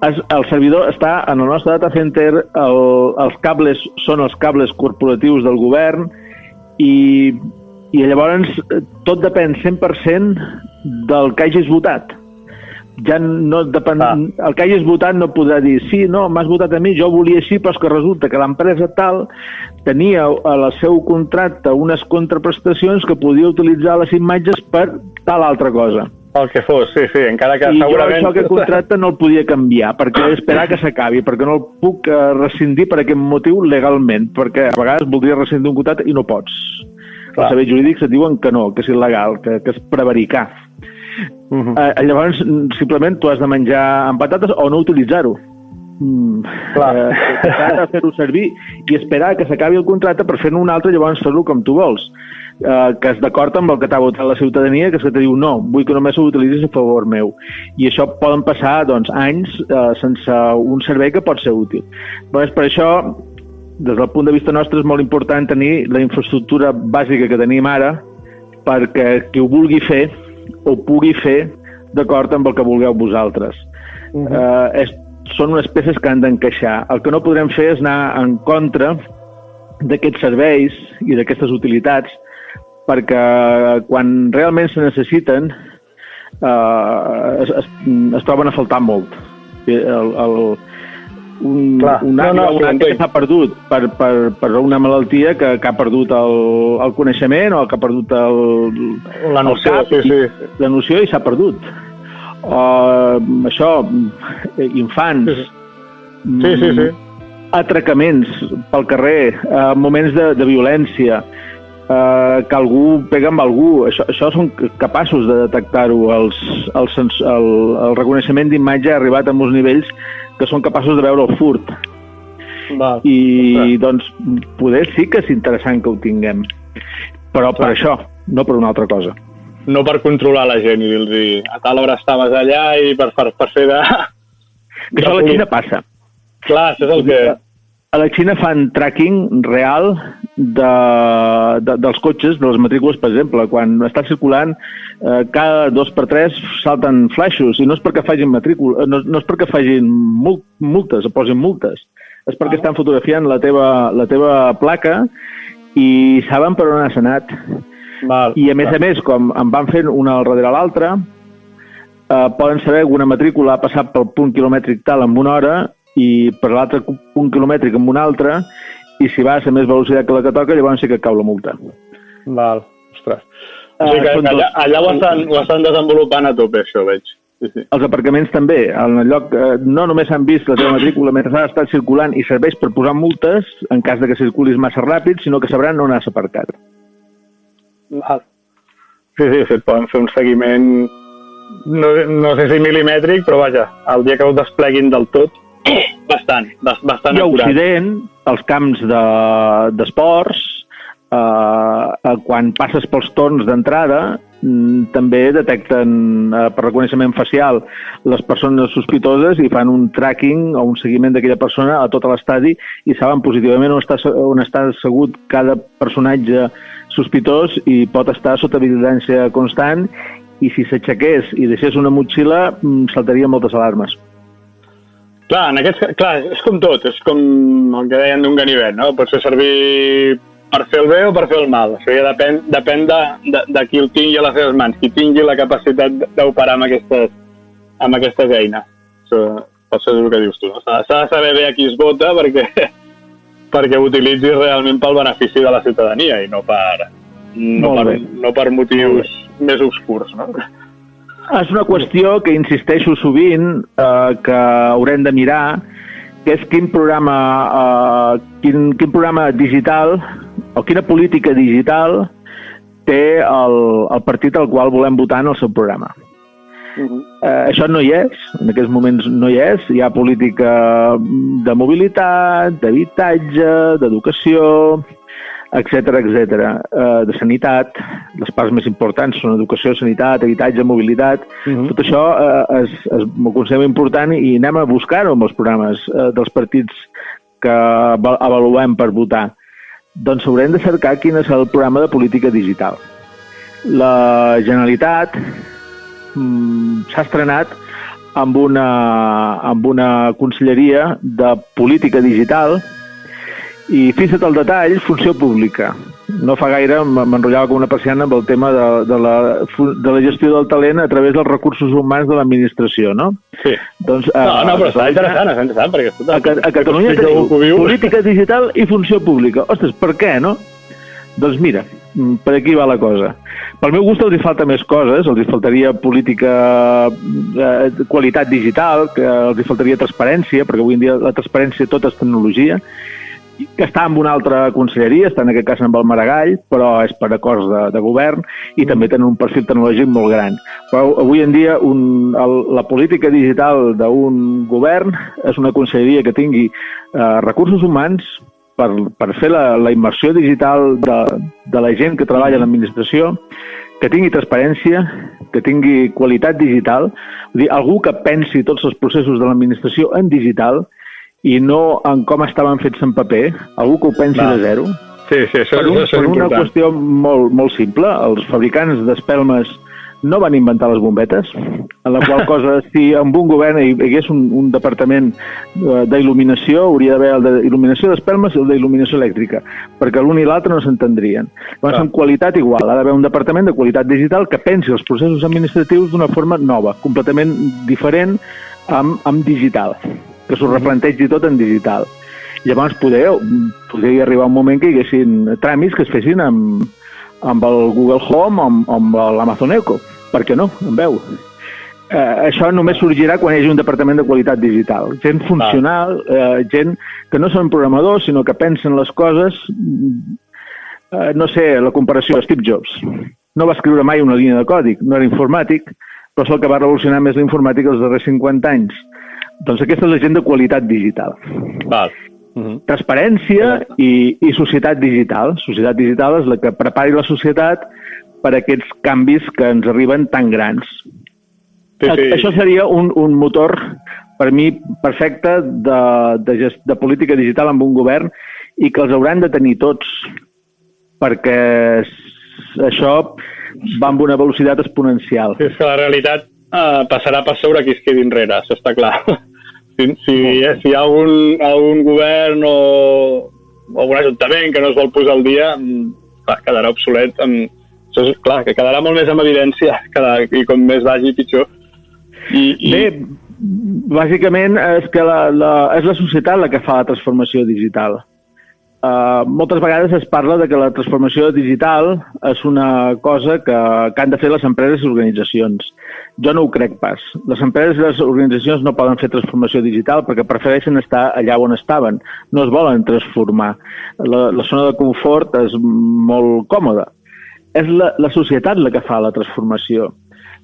El servidor està en el nostre data center, els cables són els cables corporatius del govern i llavors tot depèn 100% del que hagis votat. Ja no depèn, el que hagis votat no podrà dir sí, no, m'has votat a mi, jo volia així, però és que resulta que l'empresa tal tenia a la seu contracte unes contraprestacions que podia utilitzar les imatges per tal altra cosa. El que fos, sí, encara que I segurament... jo això aquest contracte no el podia canviar, perquè he d'esperar que s'acabi, perquè no el puc rescindir per aquest motiu legalment, perquè a vegades voldria rescindir un contracte i no pots. Els serveis jurídics et diuen que no, que és il·legal, que és prevaricar. Llavors, simplement tu has de menjar amb patates o no utilitzar-ho. Has de fer-ho servir i esperar que s'acabi el contracte per fer-ne un altre, llavors fer-lo com tu vols, que és d'acord amb el que t'ha votat la ciutadania, que és que te diu no, vull que només ho utilitzis a favor meu, i això poden passar anys sense un servei que pot ser útil. Doncs per això, des del punt de vista nostre, és molt important tenir la infraestructura bàsica que tenim ara, perquè qui ho vulgui fer ho pugui fer d'acord amb el que vulgueu vosaltres. Són unes peces que han d'encaixar. El que no podrem fer és anar en contra d'aquests serveis i d'aquestes utilitats, perquè quan realment se necessiten es troben a faltar molt. Un avi que s'ha perdut per una malaltia que ha perdut el coneixement o que ha perdut la noció, la noció i s'ha perdut. Això, infants, atracaments pel carrer, moments de violència, que algú pega amb algú, això són capaços de detectar-ho. El reconeixement d'imatge ha arribat a uns nivells que són capaços de veure el furt. I doncs poder sí que és interessant que ho tinguem, però per això, no per una altra cosa. No per controlar la gent i dir-los a tal hora estaves allà i per fer de... Que això a la Xina passa. Clar, això és el que... A la Xina fan tracking real dels cotxes, de les matrícules, per exemple. Quan està circulant, cada 2x3 salten flaixos, i no és perquè facin matrícula, no és perquè facin multes, o posin multes. És perquè estan fotografiant la teva placa i saben per on has anat. I a més, com en van fent una al darrere l'altra, poden saber que una matrícula ha passat pel punt quilomètric tal en una hora i per l'altre punt quilomètric en una altra, i si vas a més velocitat que la que toca, llavors sí que cau la multa. Ostres. O sigui que allà ho estan desenvolupant a tope, això, veig. Sí. Els aparcaments també. En el lloc, no només han vist la teva matrícula mentre has estat circulant i serveix per posar multes en cas de que circulis massa ràpid, sinó que sabran on has aparcat. Sí, poden fer un seguiment, no sé si milimètric, però vaja, el dia que ho despleguin del tot, bastant acurat. I a Occident, els camps d'esports, quan passes pels torns d'entrada, també detecten per reconeixement facial les persones sospitoses i fan un tracking o un seguiment d'aquella persona a tot l'estadi i saben positivament on està assegut cada personatge sospitós i pot estar sota vigilància constant, i si s'aixequés i deixés una motxilla saltarien moltes alarmes. Clar, és com tot, és com el que deien d'un ganivet, no? Pot fer servir per fer el bé o per fer el mal. Això ja depèn de qui el tingui a les seves mans, qui tingui la capacitat d'operar amb aquestes eines. Això és el que dius tu, no? S'ha de saber bé a qui es vota perquè ho utilitzis realment pel benefici de la ciutadania i no per motius més obscurs, no? És una qüestió que insisteixo sovint que haurem de mirar, que és quin programa digital o quina política digital té el partit al qual volem votar en el seu programa. Això no hi és, en aquests moments no hi és. Hi ha política de mobilitat, d'habitatge, d'educació, etc. De sanitat. Les parts més importants són educació, sanitat, habitatge, mobilitat. Tot això m'ho considero important i anem a buscar-ho amb els programes dels partits que avaluem per votar. Doncs haurem de cercar quin és el programa de política digital. La Generalitat s'ha estrenat amb una conselleria de política digital i fixa't el detall, funció pública. No fa gaire m'enrotllava com una persiana amb el tema de la gestió del talent a través dels recursos humans de l'administració, no? Sí. Doncs, però està interessant, perquè a Catalunya tenim política digital i funció pública. Ostres, per què, no? Doncs mira, per aquí va la cosa. Pel meu gust els hi falta més coses, els hi faltaria política, qualitat digital, que els hi faltaria transparència, perquè avui en dia la transparència tot és tecnologia, que està en una altra conselleria, està en aquest cas amb el Maragall, però és per acords de govern i també tenen un perfil tecnològic molt gran. Però avui en dia la política digital d'un govern és una conselleria que tingui recursos humans per fer la immersió digital de la gent que treballa a l'administració, que tingui transparència, que tingui qualitat digital, vull dir, algú que pensi tots els processos de l'administració en digital i no en com estaven fets en paper, algú que ho pensi de zero. Sí, això és per una qüestió molt, molt simple. Els fabricants d'espelmes no van inventar les bombetes, en la qual cosa, si en un govern hi hagués un departament d'il·luminació, hauria d'haver el d'il·luminació d'espelmes i el d'il·luminació elèctrica, perquè l'un i l'altre no s'entendrien. Llavors, en qualitat igual, ha d'haver un departament de qualitat digital que pensi els processos administratius d'una forma nova, completament diferent amb digital, que s'ho replantegi tot en digital. Llavors podria arribar un moment que hi haguessin tràmits que es fessin amb el Google Home o amb l'Amazon Echo. Per què no? En veu. Això només sorgirà quan hi hagi un departament de qualitat digital. Gent funcional, gent que no són programadors, sinó que pensen les coses. No sé, la comparació de Steve Jobs. No va escriure mai una línia de còdic, no era informàtic, però és el que va revolucionar més la informàtica els darrers 50 anys. Doncs aquesta és la gent de qualitat digital. Val. Transparència i societat digital. Societat digital és la que prepari la societat per a aquests canvis que ens arriben tan grans. Sí. Això seria un motor, per mi, perfecte de política digital amb un govern i que els hauran de tenir tots, perquè això va amb una velocitat exponencial. És que la realitat passarà per sobre qui es quedi enrere, això està clar. Si hi ha algun govern o algun ajuntament que no es vol posar al dia, clar, quedarà obsolet. Això és clar, que quedarà molt més en evidència i com més vagi, pitjor. Bé, bàsicament és que és la societat la que fa la transformació digital. Moltes vegades es parla de que la transformació digital és una cosa que han de fer les empreses i organitzacions. Jo no ho crec pas. Les empreses i les organitzacions no poden fer transformació digital perquè prefereixen estar allà on estaven. No es volen transformar. La zona de confort és molt còmoda. És la societat la que fa la transformació.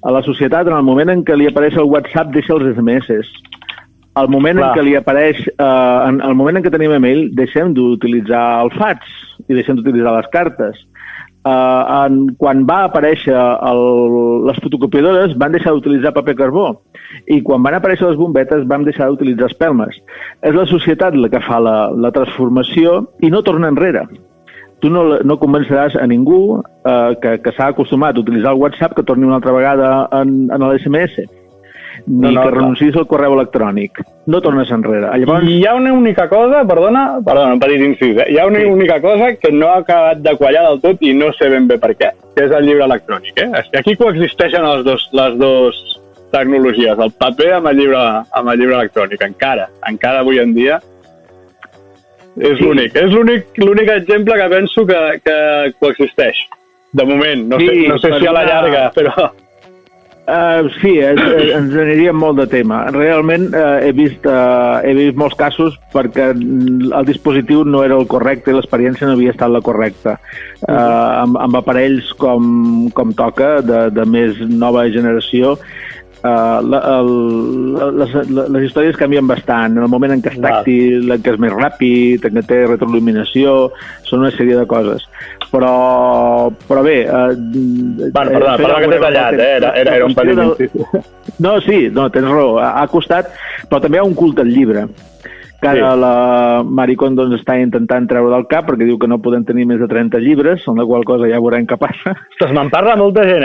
A la societat, en el moment en què li apareix el WhatsApp, deixa els SMS. Al moment en què li apareix, en el moment en què tenim email, deixem d'utilitzar el fax i deixem d'utilitzar les cartes. Quan va aparèixer les fotocopiadores, van deixar d'utilitzar paper carbó. I quan van aparèixer les bombetes, vam deixar d'utilitzar espelmes. És la societat la que fa la transformació i no torna enrere. Tu no convenceràs a ningú que s'ha acostumat a utilitzar el WhatsApp que torni una altra vegada en l'SMS. Ni que renunciïs al correu electrònic. No tornes enrere. Llavors... Hi ha una única cosa, perdona, un petit incís, hi ha una única cosa que no ha acabat de quallar del tot i no sé ben bé per què, que és el llibre electrònic. Aquí coexisteixen les dos tecnologies, el paper amb el llibre electrònic, encara avui en dia. És l'únic. És l'únic exemple que penso que coexisteix. De moment, no sé si a la llarga, però... Sí, ens aniríem molt de tema. Realment he vist molts casos perquè el dispositiu no era el correcte i l'experiència no havia estat la correcta. Amb aparells com toca, de més nova generació, les històries canvien bastant. En el moment en què és tàctil, en què és més ràpid, en què té retroil·luminació, són una sèrie de coses. Però bé... Perdona que t'he tallat, era un petit incís. No, sí, tens raó. Ha costat, però també hi ha un culte al llibre. Que ara la Marie Kondo ens està intentant treure del cap perquè diu que no podem tenir més de 30 llibres, amb la qual cosa ja veurem què passa. Ostres, me'n parla molta gent,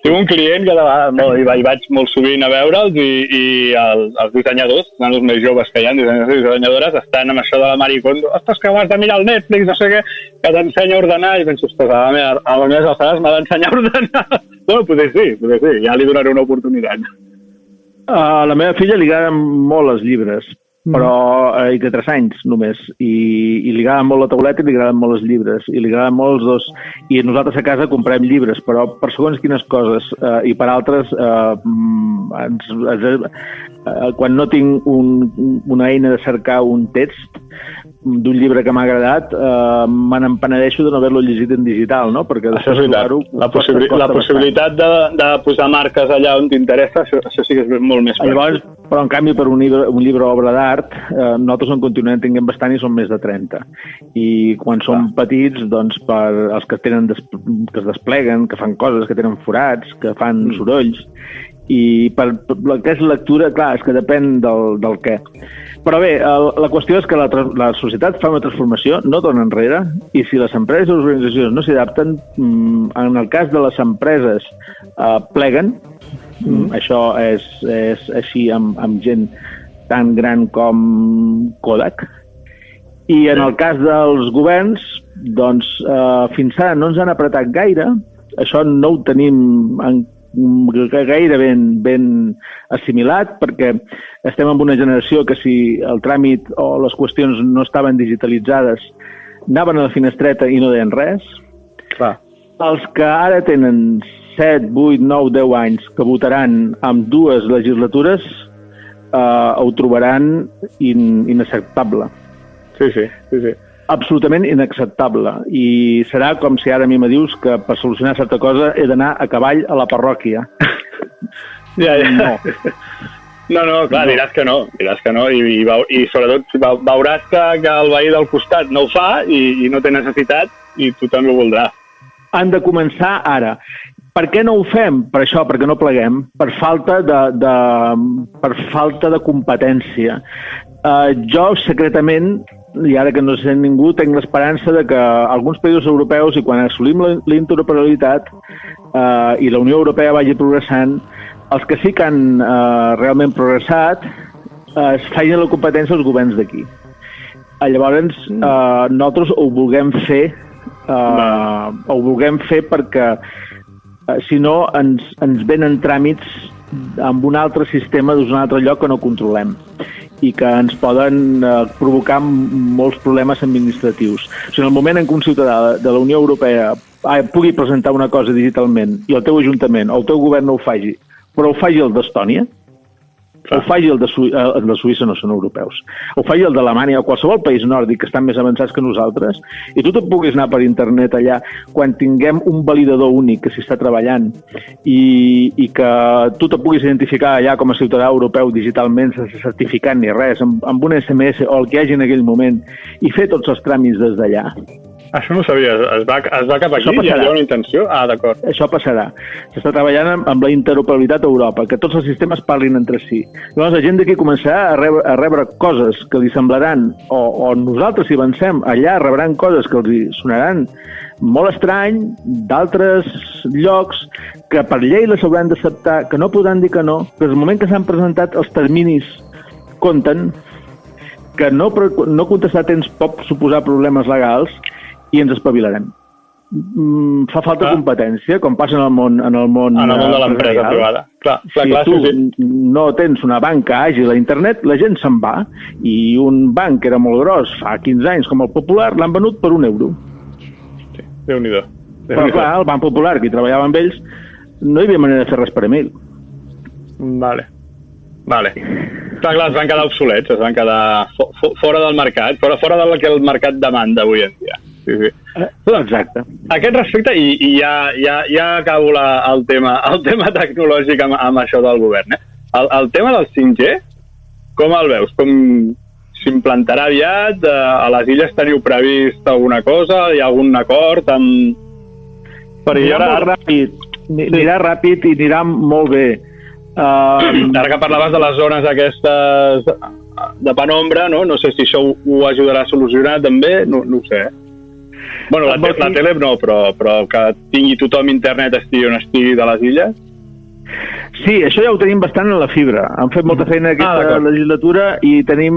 tinc un client que hi vaig molt sovint a veure'ls i els dissenyadors, els més joves que hi ha, dissenyadors i dissenyadores, estan amb això de la Marie Kondo. Ostres, que has de mirar el Netflix, no sé què, que t'ensenya a ordenar, i penso, ostres, a les meves alçades m'ha d'ensenyar a ordenar. No, potser sí, ja li donaré una oportunitat. A la meva filla li agraden molt els llibres, però i té 3 anys només, i li agrada molt la tauleta i li agraden molt els llibres, i li agraden molt els dos, i nosaltres a casa comprem llibres, però per segons quines coses, i per altres, quan no tinc una eina de cercar un text d'un llibre que m'ha agradat, me n'empenedeixo de no haver-lo llegit en digital, no? Perquè això és veritat. La possibilitat de posar marques allà on t'interessa, això sí que és molt més fàcil. Llavors, però en canvi per un llibre obra d'art, nosaltres en continuem tinguent bastant i són més de 30. I quan som petits, doncs per els que es despleguen, que fan coses, que tenen forats, que fan sorolls, i per el que és lectura, clar, és que depèn del què. Però bé, la qüestió és que la societat fa una transformació, no torna enrere, i si les empreses i les organitzacions no s'hi adapten, en el cas de les empreses pleguen, això és així amb gent tan gran com Kodak, i en el cas dels governs, doncs fins ara no ens han apretat gaire, això no ho tenim gaire ben assimilat, perquè estem en una generació que si el tràmit o les qüestions no estaven digitalitzades anaven a la finestreta i no deien res. Clar. Els que ara tenen 7, 8, 9, 10 anys que votaran amb 2 legislatures ho trobaran inacceptable. Sí. Absolutament inacceptable. I serà com si ara a mi me dius que per solucionar certa cosa he d'anar a cavall a la parròquia. Ja. No, clar, diràs que no, i sobretot veuràs que el veí del costat no ho fa i no té necessitat i tu també ho voldràs. Han de començar ara. Per què no ho fem? Per això, perquè no pleguem, per falta de competència. Jo, secretament, i ara que no sent ningú, tinc l'esperança de que alguns països europeus, i quan assolim la interoperabilitat i la Unió Europea vagi progressant, els que sí que han realment progressat es facin la competència als governs d'aquí. Llavors, nosaltres ho vulguem fer perquè si no ens venen tràmits amb un altre sistema d'un altre lloc que no controlem i que ens poden provocar molts problemes administratius. O sigui, en el moment en què un ciutadà de la Unió Europea pugui presentar una cosa digitalment i el teu ajuntament o el teu govern no ho faci, però ho faci el d'Estònia, o ho faci el de Suïssa, no són europeus, o ho faci el d'Alemanya o qualsevol país nòrdic que estan més avançats que nosaltres, i tu te'n puguis anar per internet allà quan tinguem un validador únic que s'hi està treballant i que tu te puguis identificar allà com a ciutadà europeu digitalment sense certificat ni res, amb un SMS o el que hi hagi en aquell moment, i fer tots els tràmits des d'allà. Això no ho sabia. Es va cap aquí? Hi ha una intenció? Ah, d'acord. Això passarà. S'està treballant amb la interoperabilitat a Europa, que tots els sistemes parlin entre si. Llavors la gent d'aquí començarà a rebre coses que li semblaran, o nosaltres, si avancem, allà rebran coses que els sonaran molt estrany, d'altres llocs que per llei les hauran d'acceptar, que no podran dir que no, que en el moment que s'han presentat els terminis compten, que no contestar a temps pot suposar problemes legals, i ens espavilarem. Fa falta competència, com passa en el món de l'empresa privada. Si tu no tens una banca àgil a internet, la gent se'n va, i un banc que era molt gros fa 15 anys, com el Popular, l'han venut per €1. Sí, Déu-n'hi-do. Però clar, el Banc Popular, que hi treballava amb ells, no hi havia manera de fer res per email. Vale. Clar, es van quedar obsolets, es van quedar fora del mercat, fora del que el mercat demanda avui en dia. Sí. Exacte. A aquest respecte, i ja acabo el tema tecnològic amb això del govern. El tema del 5G, com el veus? Com s'implantarà aviat? A les illes teniu previst alguna cosa? Hi ha algun acord? Anirà ràpid i anirà molt bé. Ara que parlaves de les zones aquestes de penombra, no sé si això ho ajudarà a solucionar també, no ho sé. Bueno, la tele no, però que tingui tothom internet estigui on estigui de les illes. Sí, això ja ho tenim bastant en la fibra. Han fet molta feina aquesta legislatura i tenim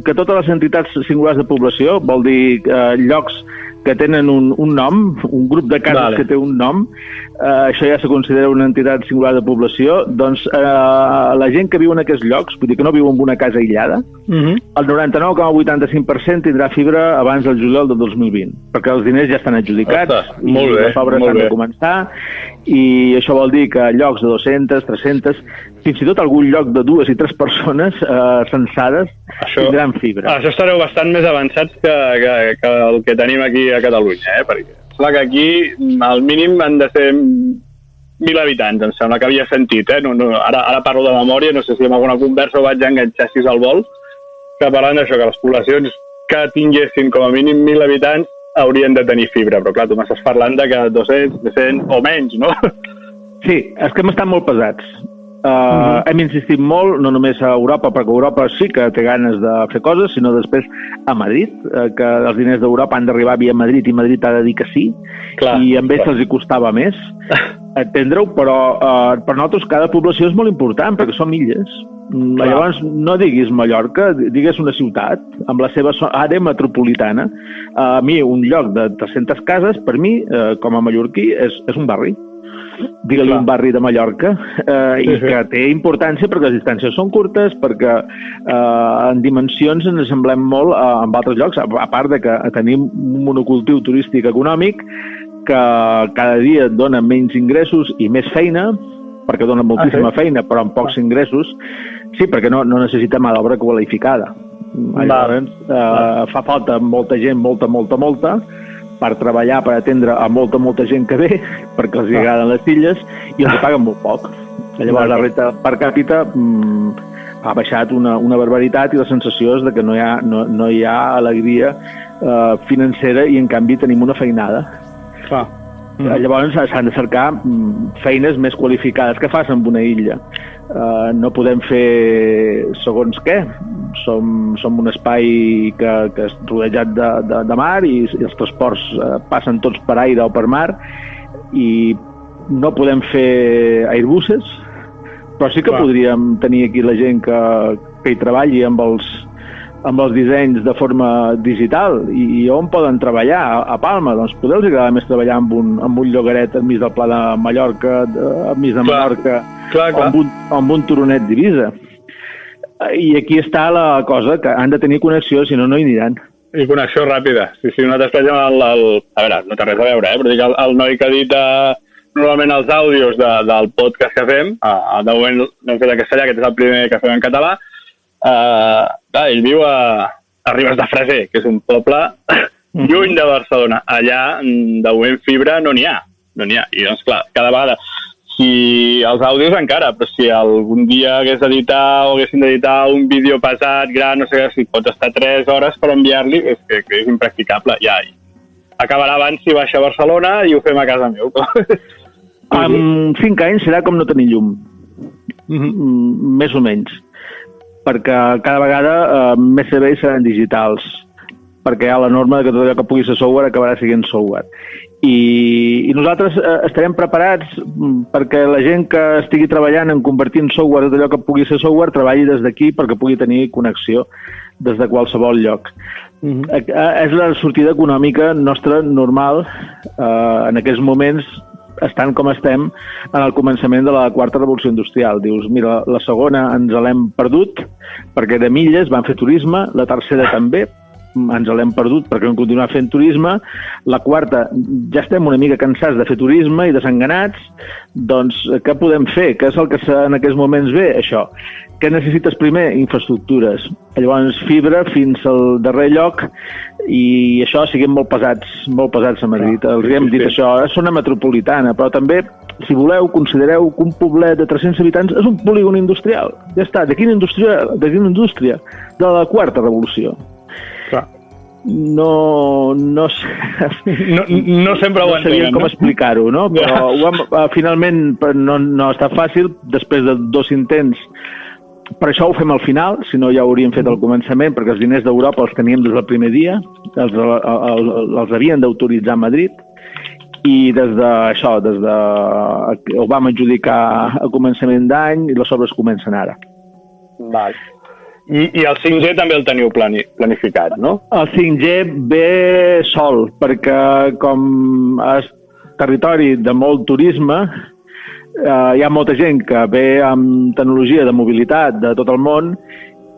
que totes les entitats singulars de població, vol dir llocs que tenen un nom, un grup de cases que té un nom, això ja se considera una entitat singular de població, doncs la gent que viu en aquests llocs, vull dir que no viu en una casa aïllada, el 99,85% tindrà fibra abans del juliol del 2020, perquè els diners ja estan adjudicats, i les obres s'han de començar, i això vol dir que llocs de 200, 300, fins i tot algun lloc de 2 i 3 persones censades tindran fibra. Això estareu bastant més avançats que el que tenim aquí a Catalunya, perquè sembla que aquí al mínim han de ser 1.000 habitants, em sembla que havia sentit, ara parlo de memòria, no sé si en alguna conversa ho vaig enganxar així al vol, que parlant d'això, que les poblacions que tinguessin com a mínim 1.000 habitants haurien de tenir fibra, però clar, tu m'estàs parlant de que 200, 300 o menys, no? Sí, és que hem estat molt pesats. Hem insistit molt, no només a Europa, perquè Europa sí que té ganes de fer coses, sinó després a Madrid, que els diners d'Europa han d'arribar via Madrid i Madrid ha de dir que sí, i a ells els hi costava més entendre-ho, però per nosaltres cada població és molt important, perquè som illes. Llavors, no diguis Mallorca, digues una ciutat amb la seva àrea metropolitana. A mi, un lloc de 300 cases, per mi, com a mallorquí, és un barri. Digue-li un barri de Mallorca, i que té importància perquè les distàncies són curtes, perquè en dimensions ens assemblem molt amb altres llocs, a part de que tenim un monocultiu turístic econòmic que cada dia et dona menys ingressos i més feina, perquè dona moltíssima feina, però amb pocs ingressos. Sí, perquè no necessita mà d'obra qualificada. Llavors, fa falta molta gent, molta, per treballar, per atendre a molta gent que ve, perquè els agraden les illes, i els paguen molt poc. Llavors, la renta per càpita ha baixat una barbaritat, i la sensació és que no hi ha alegria financera, i en canvi tenim una feinada. Llavors, s'han de cercar feines més qualificades. Què fas amb una illa? No podem fer segons què. Som un espai que és rodejat de mar, i els transports passen tots per aire o per mar, i no podem fer airbuses, però sí que podríem tenir aquí la gent que hi treballi amb els dissenys de forma digital. I on poden treballar? A Palma, doncs poder els agradar més treballar amb un llogaret enmig del Pla de Mallorca, enmig de Mallorca, o amb un turonet d'Eivissa. I aquí està la cosa, que han de tenir connexió, si no, no hi aniran. I connexió ràpida. Sí, nosaltres, per exemple, a veure, no té res a veure, però dic, el noi que edita normalment els àudios del podcast que fem, de moment l'hem fet en castellà, aquest és el primer que fem en català, ell viu a Ribes de Freser, que és un poble lluny de Barcelona. Allà, de moment, fibra no n'hi ha. I doncs, clar, cada vegada, si els àudios encara, però si algun dia haguessin d'editar un vídeo pesat, gran, no sé, si pots estar 3 hores per enviar-li, és que és impracticable. Ja acabarà abans si baixa a Barcelona i ho fem a casa meu. En 5 anys serà com no tenir llum. Més o menys. Perquè cada vegada més serveis seran digitals, perquè hi ha la norma que tot allò que pugui ser software acabarà sent software. I nosaltres estarem preparats perquè la gent que estigui treballant en convertir en software tot allò que pugui ser software treballi des d'aquí, perquè pugui tenir connexió des de qualsevol lloc. És la sortida econòmica nostra normal en aquests moments, estant com estem en el començament de la 4ª revolució industrial. Dius, mira, la segona ens l'hem perdut perquè de milles van fer turisme, la tercera també ens l'hem perdut perquè vam continuar fent turisme, la 4ª ja estem una mica cansats de fer turisme i desenganats, doncs què podem fer? Què és el que en aquests moments ve? Això. Què necessites primer? Infraestructures. Llavors fibra fins al darrer lloc, i això siguem molt pesats a Madrid. Els hem dit això, és zona metropolitana, però també, si voleu, considereu que un poblet de 300 habitants és un polígon industrial. Ja està. De quina indústria? De la 4ª revolució. No sempre ho sabien com explicar-ho, no? Però finalment no ha estat fàcil, després de 2 intents. Per això ho fem al final, si no ja ho hauríem fet al començament, perquè els diners d'Europa els teníem des del primer dia, els havien d'autoritzar a Madrid, i ho vam adjudicar a començament d'any, i les obres comencen ara. Val. I el 5G també el teniu planificat, no? El 5G ve sol, perquè com territori de molt turisme, hi ha molta gent que ve amb tecnologia de mobilitat de tot el món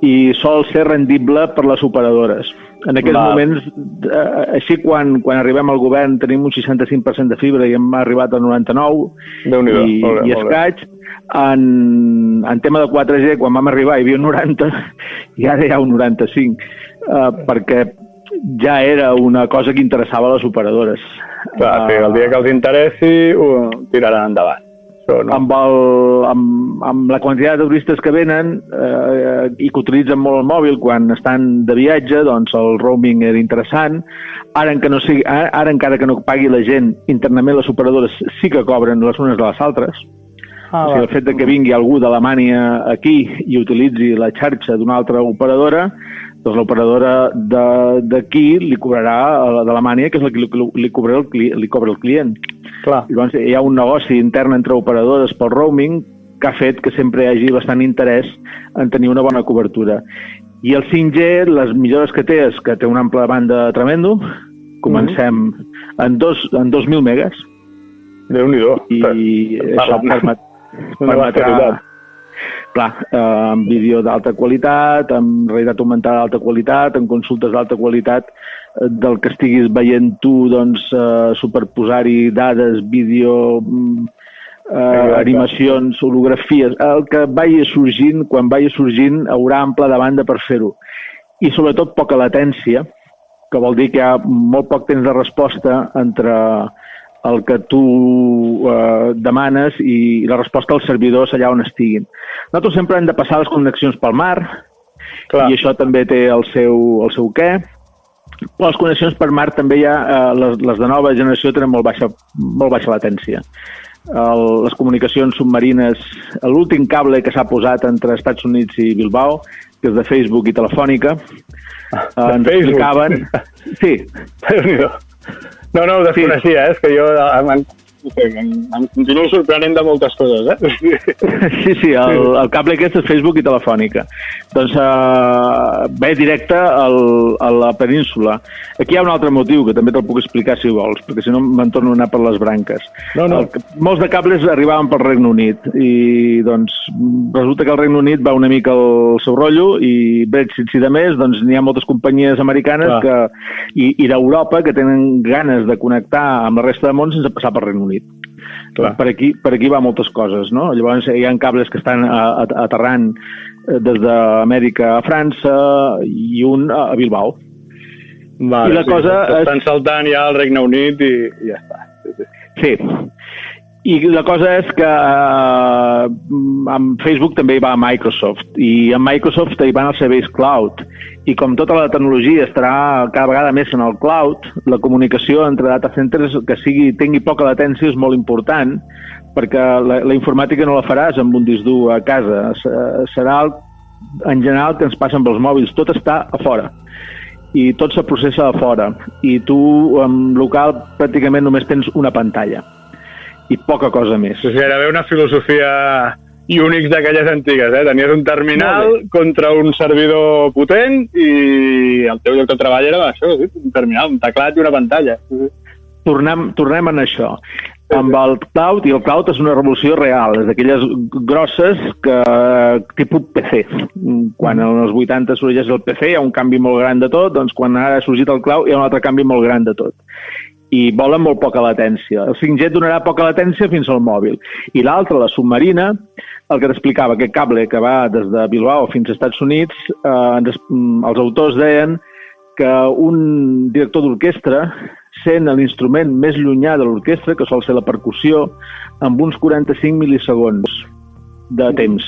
i sol ser rendible per les operadores. En aquests moments, així quan arribem al govern tenim un 65% de fibra i hem arribat al 99 i escaig. En tema de 4G, quan vam arribar hi havia un 90 i ara hi ha un 95, perquè ja era una cosa que interessava a les operadores. Clar, sí, el dia que els interessi ho tiraran endavant. No. Amb la quantitat de turistes que venen i que utilitzen molt el mòbil quan estan de viatge, doncs el roaming era interessant. Ara encara que no pagui la gent, internament les operadores sí que cobren les unes de les altres. O sigui, el fet de que vingui algú d'Alemanya aquí i utilitzi la xarxa d'una altra operadora, doncs l'operadora d'aquí li cobrarà a la d'Alemanya, que és la que li cobra el client. Clar. Llavors, hi ha un negoci intern entre operadores pel roaming que ha fet que sempre hi hagi bastant interès en tenir una bona cobertura. I el 5G, les millores que té és que té una ampla banda tremendo. Comencem en 2.000 megas. Déu-n'hi-do. I això permetrà amb vídeo d'alta qualitat, amb realitat augmentada d'alta qualitat, amb consultes d'alta qualitat, del que estiguis veient tu, doncs, superposar-hi dades, vídeo, animacions, holografies, el que vagi sorgint, quan vagi sorgint, haurà ampla de banda per fer-ho. I sobretot poca latència, que vol dir que hi ha molt poc temps de resposta entre el que tu demanes i la resposta als servidors allà on estiguin. Nosaltres sempre hem de passar les connexions pel mar, i això també té el seu què. Però les connexions per mar també hi ha, les de nova generació tenen molt baixa latència. Les comunicacions submarines, l'últim cable que s'ha posat entre Estats Units i Bilbao, que és de Facebook i Telefònica, ens explicaven... Sí. No, ho desconeixia, és que jo em continuo sorprenent de moltes coses, Sí, el cable aquest és Facebook i Telefònica. Doncs ve directe a la península. Aquí hi ha un altre motiu que també te'l puc explicar si vols, perquè si no me'n torno a anar per les branques. Molts de cables arribaven pel Regne Unit i doncs resulta que el Regne Unit va una mica al seu rotllo i Brexit i de més, doncs n'hi ha moltes companyies americanes i d'Europa que tenen ganes de connectar amb la resta del món sense passar pel Regne Unit. Per aquí va moltes coses, no? Llavors hi ha cables que estan aterrant des d'Amèrica a França i un a Bilbao. I la cosa estan saltant ja al Regne Unit i ja està. Sí. I la cosa és que amb Facebook també hi va Microsoft i amb Microsoft hi van els serveis cloud i com tota la tecnologia estarà cada vegada més en el cloud, la comunicació entre data centers que tingui poca latència és molt important perquè la informàtica no la faràs amb un disc dur a casa, serà en general que ens passa amb els mòbils, tot està a fora i tot se processa a fora i tu en local pràcticament només tens una pantalla i poca cosa més. És gairebé una filosofia Unix d'aquelles antigues, Tenies un terminal contra un servidor potent i el teu lloc de treball era això, un terminal, un teclat i una pantalla. Tornem en això. Amb el cloud, i el cloud és una revolució real, és d'aquelles grosses que tipus PC. Quan en els 80 sorgeix el PC hi ha un canvi molt gran de tot, doncs quan ara ha sorgit el cloud hi ha un altre canvi molt gran de tot. I volen molt poca latència. El 5G donarà poca latència fins al mòbil. I l'altre, la submarina, el que t'explicava, aquest cable que va des de Bilbao fins als Estats Units, els autors deien que un director d'orquestra sent l'instrument més llunyà de l'orquestra, que sol ser la percussió, amb uns 45 milisegons de temps.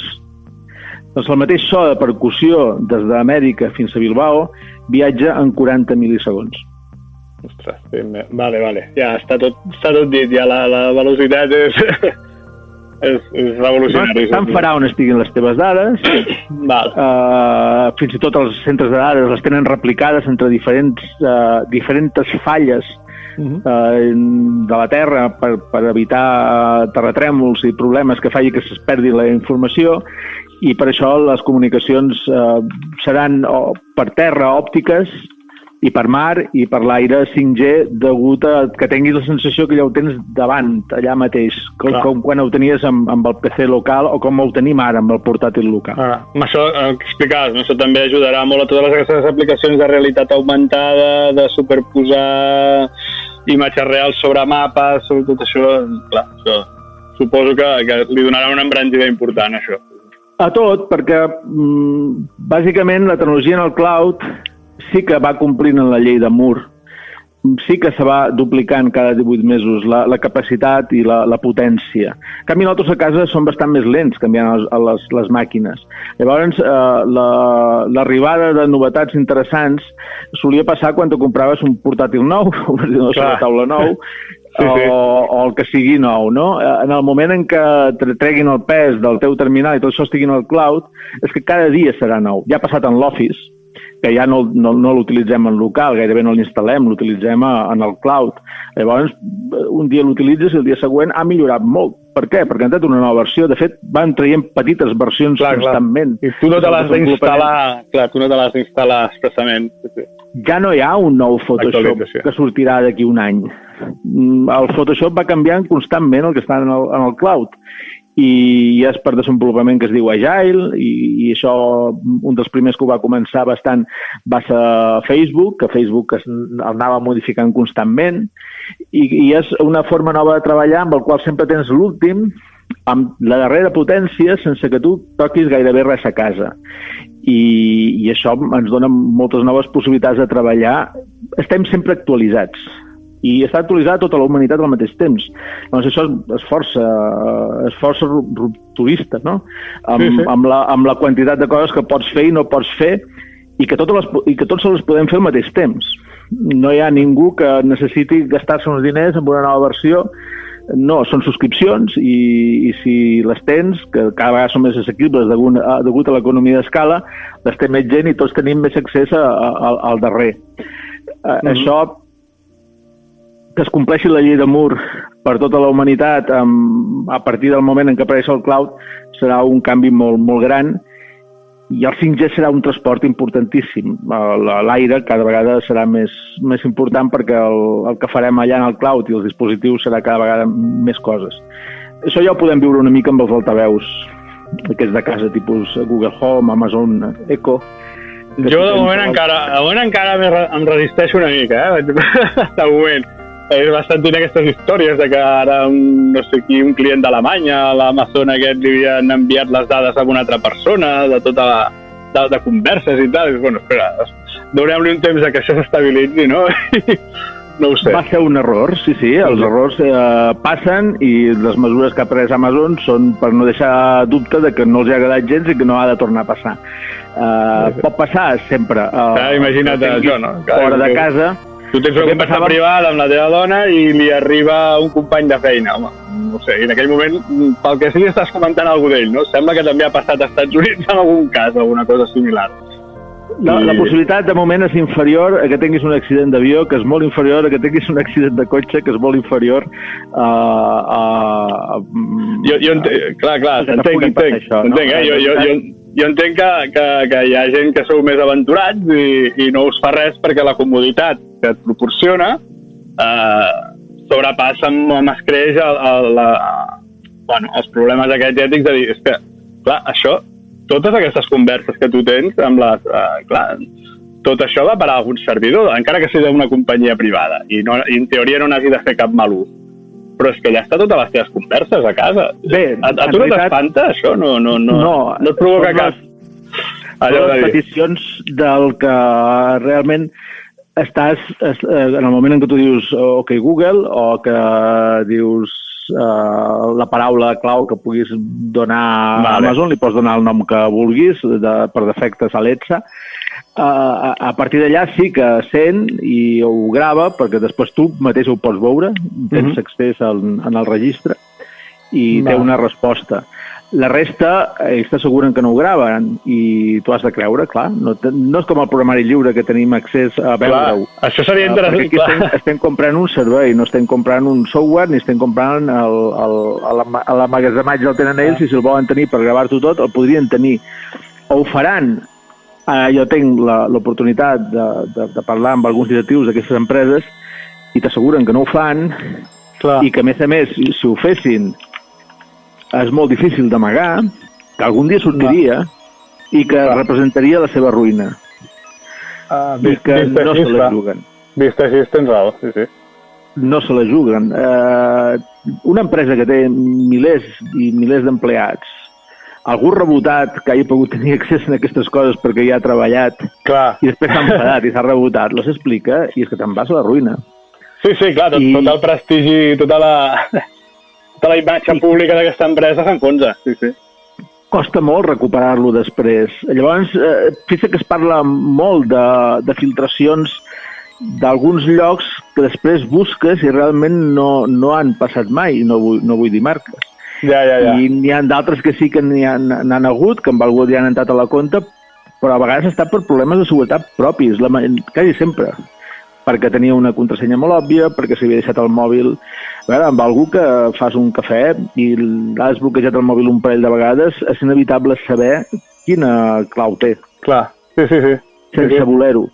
Doncs el mateix so de percussió des d'Amèrica fins a Bilbao viatja en 40 milisegons. Ostres, vale. Ja està tot dit, ja la velocitat és revolucionari. Tant farà on estiguin les teves dades. Fins i tot els centres de dades les tenen replicades entre diferents falles de la Terra per evitar terratrèmols i problemes que faci que es perdi la informació i per això les comunicacions seran per terra òptiques i per mar i per l'aire 5G degut a que tinguis la sensació que ja ho tens davant, allà mateix, com quan ho tenies amb el PC local o com ho tenim ara amb el portàtil local. Amb això que explicaves, això també ajudarà molt a totes aquestes aplicacions de realitat augmentada, de superposar imatges reals sobre mapes, sobre tot això, clar, això suposo que li donarà una embranzida important, això. A tot, perquè bàsicament la tecnologia en el cloud sí que va complint en la llei de Moore, sí que se va duplicant cada 18 mesos la capacitat i la potència. En canvi, nosaltres a casa som bastant més lents canviant les màquines. Llavors, l'arribada de novetats interessants solia passar quan te compraves un portàtil nou, un ordinador sobre taula nou, o el que sigui nou, no? En el moment en què treguin el pes del teu terminal i tot això estigui en el cloud, és que cada dia serà nou. Ja ha passat en l'Office, que ja no l'utilitzem en local, gairebé no l'instal·lem, l'utilitzem en el cloud. Llavors, un dia l'utilitzes i el dia següent ha millorat molt. Per què? Perquè han tret una nova versió. De fet, van traient petites versions constantment. I tu no te l'has d'instal·lar, tu no te l'has d'instal·lar expressament. Ja no hi ha un nou Photoshop que sortirà d'aquí un any. El Photoshop va canviant constantment el que està en el cloud. I és per desenvolupament que es diu Agile, i això, un dels primers que ho va començar bastant va ser Facebook, que Facebook el anava modificant constantment, i és una forma nova de treballar amb el qual sempre tens l'últim, amb la darrera potència, sense que tu toquis gairebé res a casa. I això ens dona moltes noves possibilitats de treballar. Estem sempre actualitzats. I està actualitzada tota la humanitat al mateix temps. Doncs això és força rupturista, no? Amb la quantitat de coses que pots fer i no pots fer i que tots les podem fer al mateix temps. No hi ha ningú que necessiti gastar-se uns diners en una nova versió. No, són subscripcions i si les tens, que cada vegada són més assequibles degut a l'economia d'escala, les té més gent i tots tenim més accés al darrer. Això, que es compleixi la llei de Moore per tota la humanitat a partir del moment en què apareix el cloud, serà un canvi molt, molt gran, i el 5G serà un transport importantíssim. L'aire cada vegada serà més important perquè el que farem allà en el cloud i els dispositius serà cada vegada més coses. Això ja ho podem viure una mica amb els altaveus aquests de casa, tipus Google Home, Amazon Echo. Jo de moment encara em resisteixo una mica, de moment. He sentint aquestes històries de que ara no sé qui, un client d'Alemanya, a l'Amazon aquest, li havien enviat les dades a una altra persona, de converses i tal. Bueno, espera, donem-li un temps que això s'estabilitzi, no? No ho sé. Va ser un error, sí. Els errors passen i les mesures que ha pres Amazon són per no deixar dubte de que no els ha agradat gens i que no ha de tornar a passar. Pot passar sempre. Imagina't això, no? Fora de casa. Tu tens una conversa privada amb la teva dona i li arriba un company de feina, home. No sé, i en aquell moment, pel que sigui, estàs comentant alguna d'ell, no? Sembla que també ha passat als Estats Units en algun cas, alguna cosa similar. La possibilitat de moment és inferior a que tinguis un accident d'avió, que és molt inferior a que tinguis un accident de cotxe, que és molt inferior a... Jo entenc que hi ha gent que sou més aventurats i no us fa res perquè la comoditat que et proporciona sobrepassa amb escreix els problemes aquests ètics de dir, és que, clar, això, totes aquestes converses que tu tens amb tot això va parar a algun servidor, encara que sigui d'una companyia privada, i en teoria no n'hagi de fer cap mal ús. Però és que ja està totes les teves converses a casa. Bé, a tu no t'espanta, això? No et provoca cap... Les peticions del que realment estàs... En el moment en què tu dius OK Google o que dius la paraula clau que puguis donar a Amazon, li pots donar el nom que vulguis, per defecte és Alexa. A partir d'allà sí que sent i ho grava, perquè després tu mateix ho pots veure, tens accés en el registre i té una resposta. La resta, ells t'asseguren que no ho graven i tu has de creure, clar. No és com el programari lliure que tenim accés a veure-ho. Això seria interessant. Perquè aquí estem comprant un servei, no estem comprant un software ni estem comprant l'emmagatzematge el tenen ells i si el volen tenir per gravar-t'ho tot, el podrien tenir. O ho faran Jo tinc l'oportunitat de parlar amb alguns directius d'aquestes empreses i t'asseguren que no ho fan. Clar. I que, a més, si ho fessin, és molt difícil d'amagar, que algun dia sortiria i que representaria la seva ruïna. I que no se la juguen. Vist així tens raó, sí. No se la juguen. Una empresa que té milers i milers d'empleats, algú rebotat que hagi pogut tenir accés a aquestes coses perquè hi ha treballat i després s'ha enfadat i s'ha rebotat, les explica i és que te'n vas a la ruïna. Sí, clar, tot el prestigi, tota la imatge pública d'aquesta empresa s'enfonsa, sí. Costa molt recuperar-lo després. Llavors, fixa que es parla molt de filtracions d'alguns llocs que després busques i realment no han passat mai, no vull dir marques. Ja. I n'hi ha d'altres que sí que n'han hagut, que amb algú ja han entrat a la compte, però a vegades ha estat per problemes de seguretat propis, quasi sempre. Perquè tenia una contrasenya molt òbvia, perquè s'havia deixat el mòbil... A veure, amb algú que fas un cafè i has bloquejat el mòbil un parell de vegades, és inevitable saber quina clau té. Clar, sí. Sense voler-ho.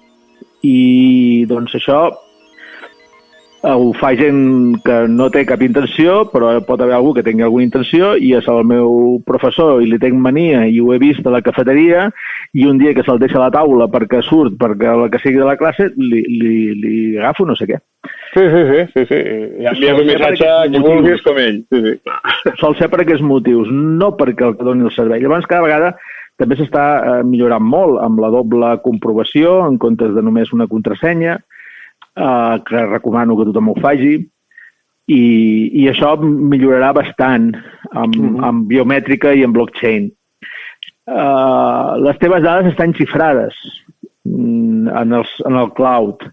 I, doncs, això ho fa gent que no té cap intenció, però pot haver algú que tingui alguna intenció, i és el meu professor i li tenc mania i ho he vist a la cafeteria, i un dia que se'l deixa a la taula perquè surt, perquè la que sigui de la classe, li agafo no sé què. Sí. I envies un missatge a qui vulguis com ell. Sí. Sol ser per aquests motius, no perquè el que doni el servei. Llavors, cada vegada també s'està millorant molt amb la doble comprovació en comptes de només una contrasenya, que recomano que tothom ho faci, i això millorarà bastant amb biomètrica i en blockchain. Les teves dades estan xifrades en el cloud.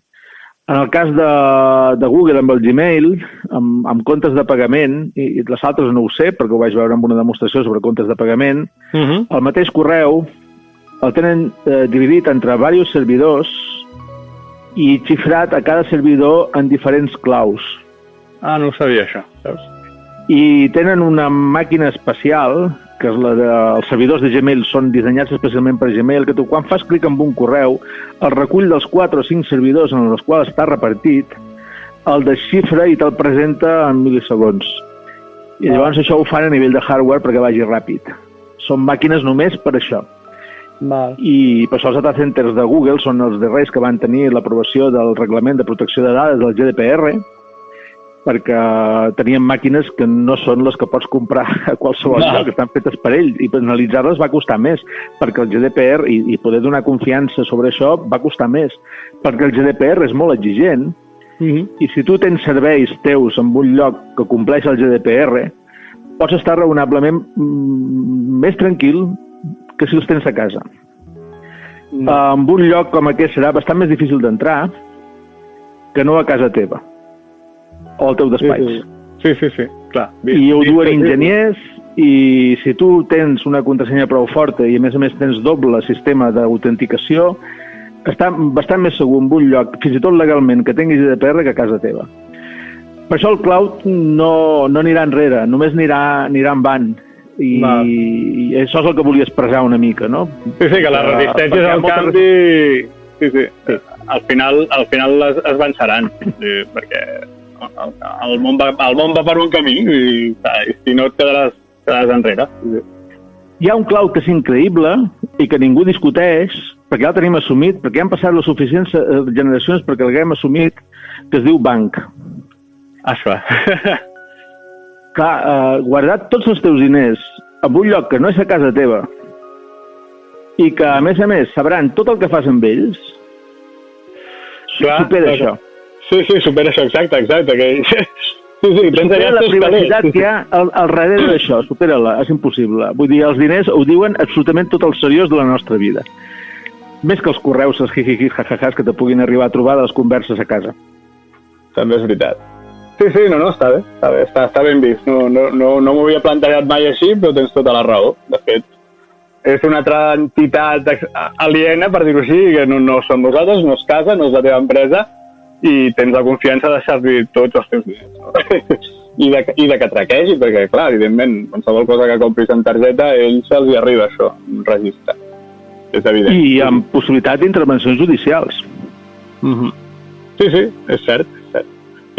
En el cas de Google amb el Gmail, amb comptes de pagament, i les altres no ho sé perquè ho vaig veure en una demostració sobre comptes de pagament, el mateix correu el tenen dividit entre diversos servidors i xifrat a cada servidor en diferents claus. No ho sabia, això, saps? I tenen una màquina especial, que és la dels servidors de Gmail, són dissenyats especialment per Gmail, que tu quan fas clic en un correu, el recull dels 4 o 5 servidors en els quals està repartit, el desxifra i te'l presenta en milisegons. I llavors això ho fan a nivell de hardware perquè vagi ràpid. Són màquines només per això. I per això els data centers de Google són els darrers que van tenir l'aprovació del Reglament de Protecció de Dades del GDPR, perquè tenien màquines que no són les que pots comprar a qualsevol lloc, que estan fetes per ell, i analitzar-les va costar més, perquè el GDPR, i poder donar confiança sobre això, va costar més, perquè el GDPR és molt exigent, i si tu tens serveis teus en un lloc que compleix el GDPR, pots estar raonablement més tranquil que si els tens a casa. En un lloc com aquest serà bastant més difícil d'entrar que no a casa teva o al teu despatx. Sí, clar. I ho duen enginyers, i si tu tens una contrasenya prou forta i a més tens doble sistema d'autenticació, està bastant més segur en un lloc, fins i tot legalment, que tinguis GDPR que a casa teva. Per això el cloud no anirà enrere, només anirà avant. I això és el que volia expressar una mica, no? Sí, que les resistències al canvi... Sí. Al final es venceran, perquè el món va per un camí i si no et quedaràs enrere. Hi ha un cloud que és increïble i que ningú discuteix, perquè ja el tenim assumit, perquè ja han passat les suficients generacions perquè l'haguem assumit, que es diu banc. Això. Clar, guardar tots els teus diners en un lloc que no és a casa teva i que, a més, sabran tot el que fas amb ells, supera això. Sí, supera això, exacte. Supera la privacitat que hi ha al darrere d'això, supera-la, és impossible. Vull dir, els diners ho diuen absolutament tot el seriós de la nostra vida. Més que els correus, els jijijis, jajajàs que te puguin arribar a trobar de les converses a casa. També és veritat. Sí, està bé, està ben vist. No m'ho havia plantejat mai així, però tens tota la raó. De fet, és una altra entitat aliena, per dir-ho així, que no som nosaltres, no és casa, no és la teva empresa, i tens la confiança de deixar-li tots els teus diners. No? I de que traquegi, perquè, clar, evidentment, qualsevol cosa que compris en targeta, a ells se'ls arriba això, un registre. és evident. I amb possibilitat d'intervencions judicials. Sí, és cert.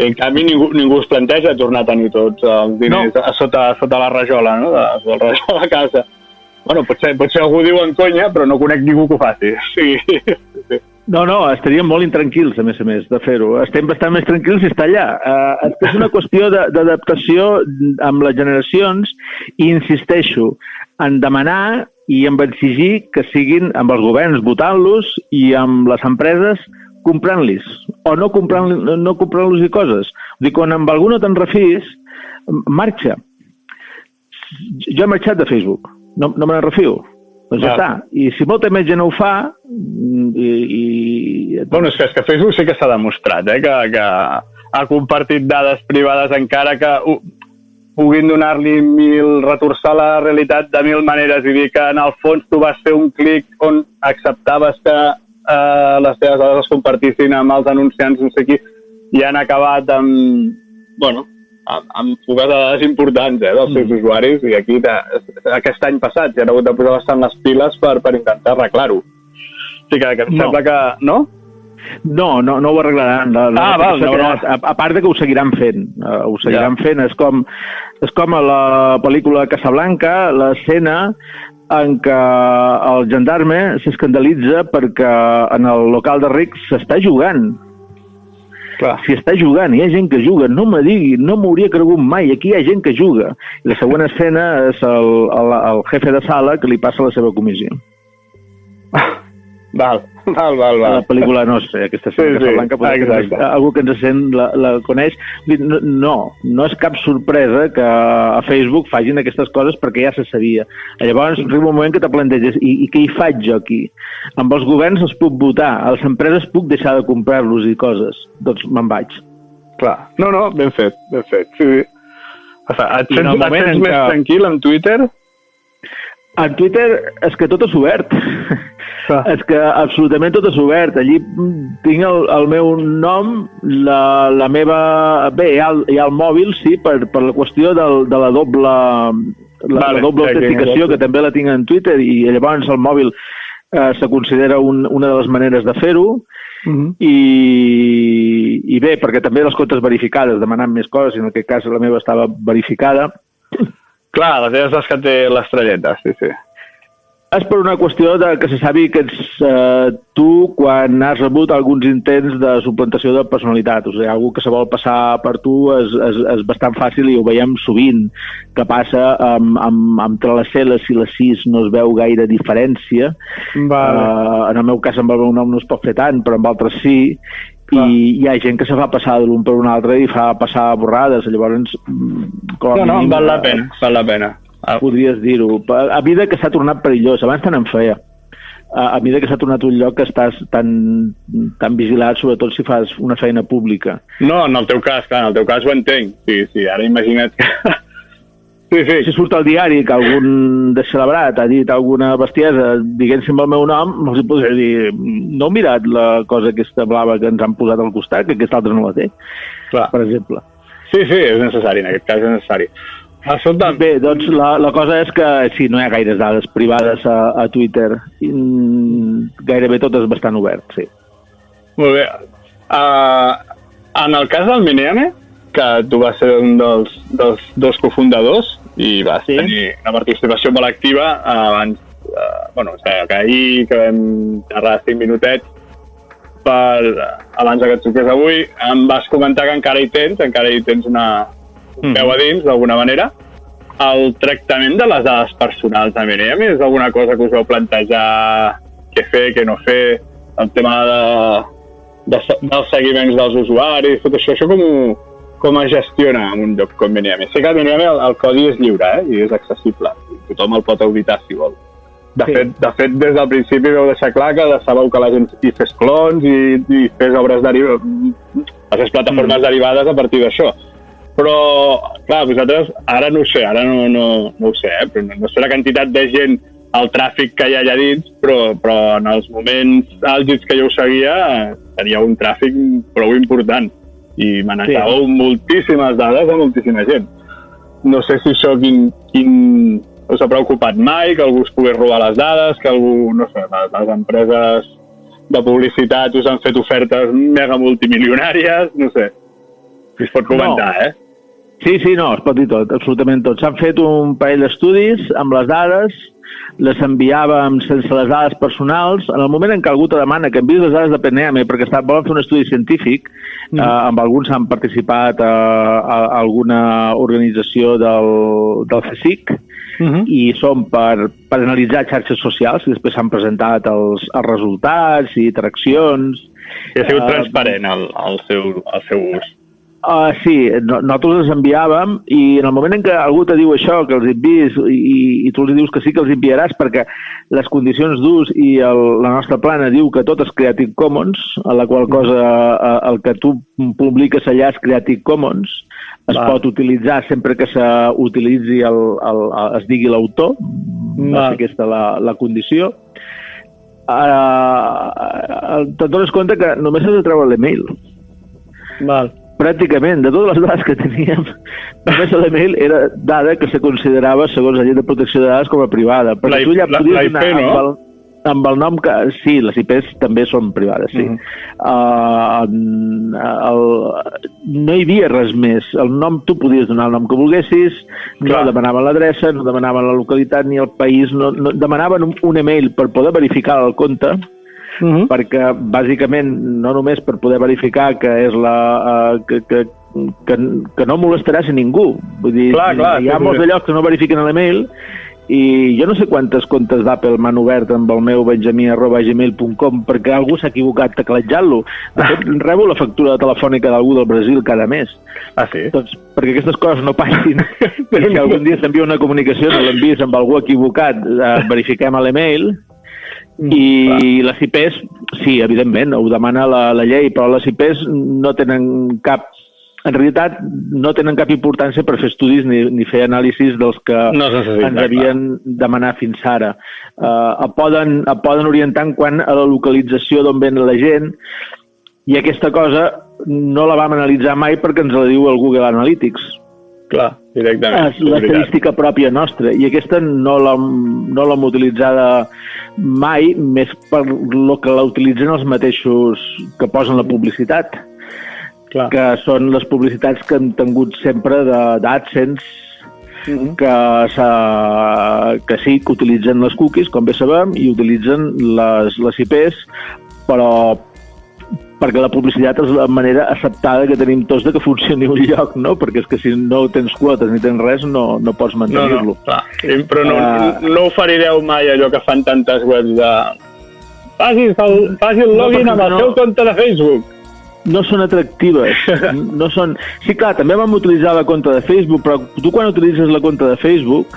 I en canvi ningú es planteja tornar a tenir tots els diners sota la rajola, no? De la rajola a casa. Bueno, potser algú diu en conya, però no conec ningú que ho faci. Sí. No, estaríem molt intranquils, a més, de fer-ho. Estem bastant més tranquils si està allà. És una qüestió d'adaptació amb les generacions i insisteixo en demanar i en exigir que siguin amb els governs votant-los i amb les empreses comprant-los o no comprant-los i coses. Vull dir, quan amb algú no te'n refis, marxa. Jo he marxat de Facebook, no me n'en refio. Doncs ja està. I si molta més gent ho fa... Bueno, és que Facebook sí que s'ha demostrat, que ha compartit dades privades encara que puguin donar-li retorçar la realitat de 1000 maneres i dir que en el fons tu vas fer un clic on acceptaves que les teves dades es compartissin amb els anunciants, no sé qui, i han acabat amb fugues de dades importants dels seus usuaris, i aquí aquest any passat ja han hagut de posar bastant les piles per intentar arreglar-ho. Sí que em sembla que... No? No ho arreglaran. A part de que ho seguiran fent. Ho seguiran fent. És com a la pel·lícula Casablanca, l'escena en què el gendarme s'escandalitza perquè en el local de rics s'està jugant. Clar. Si està jugant, hi ha gent que juga, no me digui, no m'hauria cregut mai, aquí hi ha gent que juga. I la següent escena és el jefe de sala que li passa la seva comissió. Val. La pel·lícula, no sé, aquesta escena Casablanca, algú que ens sent la coneix. No és cap sorpresa que a Facebook facin aquestes coses perquè ja se sabia. Llavors, arriba un moment que te planteges, i què hi faig jo aquí? Amb els governs els puc votar, a les empreses puc deixar de comprar-los i coses. Doncs me'n vaig. Clar. No, ben fet. Sí. Et sents més tranquil amb Twitter? En Twitter és que tot és obert. És que absolutament tot és obert. Allí tinc el meu nom, la meva... Bé, hi ha el mòbil, sí, per la qüestió de la doble autenticació, que també la tinc en Twitter, i llavors el mòbil se considera una de les maneres de fer-ho. I bé, perquè també les comptes verificades, demanant més coses, i en aquest cas la meva estava verificada. Clar, les teves les que té l'estrelleta, sí. És per una qüestió que se sabi que ets tu quan has rebut alguns intents de suplantació de personalitat. O sigui, algú que se vol passar per tu és bastant fàcil i ho veiem sovint, que passa entre les C, les 5 i les 6 no es veu gaire diferència. En el meu cas amb el meu nom no es pot fer tant, però amb altres sí. I hi ha gent que se fa passar de l'un per un altre i fa passar borrades. Llavors, val la pena. Podries dir-ho. A mesura que s'ha tornat perillós, abans te n'en feia. A mesura que s'ha tornat un lloc que estàs tan vigilat, sobretot si fas una feina pública. No, en el teu cas ho entenc. Sí, ara imagina't que... Sí. Si surt al diari que algun descelebrat ha dit alguna bestiesa diguent-se el meu nom, els podria dir, no heu mirat la cosa aquesta blava que ens han posat al costat, que aquesta altra no la té, per exemple. Sí, és necessari, en aquest cas és necessari. Bé, doncs la cosa és que sí, no hi ha gaires dades privades a Twitter. Gairebé tot és bastant obert, sí. Molt bé. En el cas del Meneame, que tu vas ser un dels dos cofundadors i vas tenir una participació molt activa abans, que ahir que vam xerrar 5 minutets abans que et truqués avui, em vas comentar que encara hi tens una veu a dins, d'alguna manera. El tractament de les dades personals de Meneame és alguna cosa que us vau plantejar què fer, què no fer, el tema dels seguiments dels usuaris, tot això com es gestiona en un lloc com Meneame? Sé que Meneame el codi és lliure i és accessible, tothom el pot auditar si vol. De fet, des del principi vau deixar clar que sabeu que la gent hi fes clons i fes obres les plataformes derivades a partir d'això. Però, clar, vosaltres, ara no ho sé, però no sé la quantitat de gent, el tràfic que hi ha allà dins, però en els moments àlgids que jo ho seguia, tenia un tràfic prou important i manejàveu moltíssimes dades a moltíssima gent. No sé si això s'ha preocupat mai que algú es pogués robar les dades, que algú, no sé, les empreses de publicitat us han fet ofertes mega multimilionàries, no sé. Si es pot comentar, no. Sí, no, es pot dir tot, absolutament tot. S'han fet un parell d'estudis amb les dades, les enviàvem sense les dades personals. En el moment en què algú te demana que enviïs les dades de PNM perquè volen fer un estudi científic, amb alguns han participat a alguna organització del CSIC, i són per analitzar xarxes socials, i després s'han presentat els resultats i interaccions. I ha sigut transparent el seu ús. Sí, nosaltres les enviàvem i en el moment en què algú te diu això, que els enviïs i tu els dius que sí que els enviaràs perquè les condicions d'ús i la nostra plana diu que tot és Creative Commons, a la qual cosa el que tu publiques allà és Creative Commons, es pot utilitzar sempre que s'utilitzi es digui l'autor, va ser aquesta la condició. T'adones compte que només has de treure l'email. Val. Pràcticament, de totes les dades que teníem, només l'email era dada que se considerava, segons la llei de protecció de dades, com a privada. Perquè tu ja podies donar amb el nom que... Sí, les IPs també són privades, sí. No hi havia res més. El nom, tu podies donar el nom que volguessis, no demanaven l'adreça, no demanaven la localitat ni el país, no demanaven un email per poder verificar el compte, perquè bàsicament no només per poder verificar que és que no molestaràs a ningú, vull dir, hi ha molts de llocs que no verifiquen l'email i jo no sé quantes comptes d'Apple m'han obert amb el meu benjamí@gmail.com perquè algú s'ha equivocat teclejant-lo. De fet, rebo la factura telefònica d'algú del Brasil cada mes. Ah, sí? Doncs perquè aquestes coses no passin, perquè algun dia s'envia una comunicació, no l'envies amb algú equivocat, verifiquem l'email. I les IPs, sí, evidentment, ho demana la llei, però les IPs no tenen cap... En realitat, no tenen cap importància per fer estudis ni fer anàlisis dels que ens havien demanat fins ara. Poden orientar quant a la localització d'on ven la gent i aquesta cosa no la vam analitzar mai perquè ens la diu el Google Analytics. Clar, directament. És l'estadística pròpia nostra i aquesta no l'hem utilitzada mai, més per lo que la utilitzen els mateixos que posen la publicitat, que són les publicitats que hem tingut sempre d'AdSense, que sí, que utilitzen les cookies, com bé sabem, i utilitzen les IPs, però perquè la publicitat és la manera acceptada que tenim tots de que funcioni un lloc, no? Perquè és que si no tens quotes ni tens res, no pots mantenir-lo. Però no oferireu mai allò que fan tantes webs de... Faci el login amb el seu compte de Facebook. No són atractives. No són... Sí, clar, també vam utilitzar la compte de Facebook, però tu quan utilitzes la compte de Facebook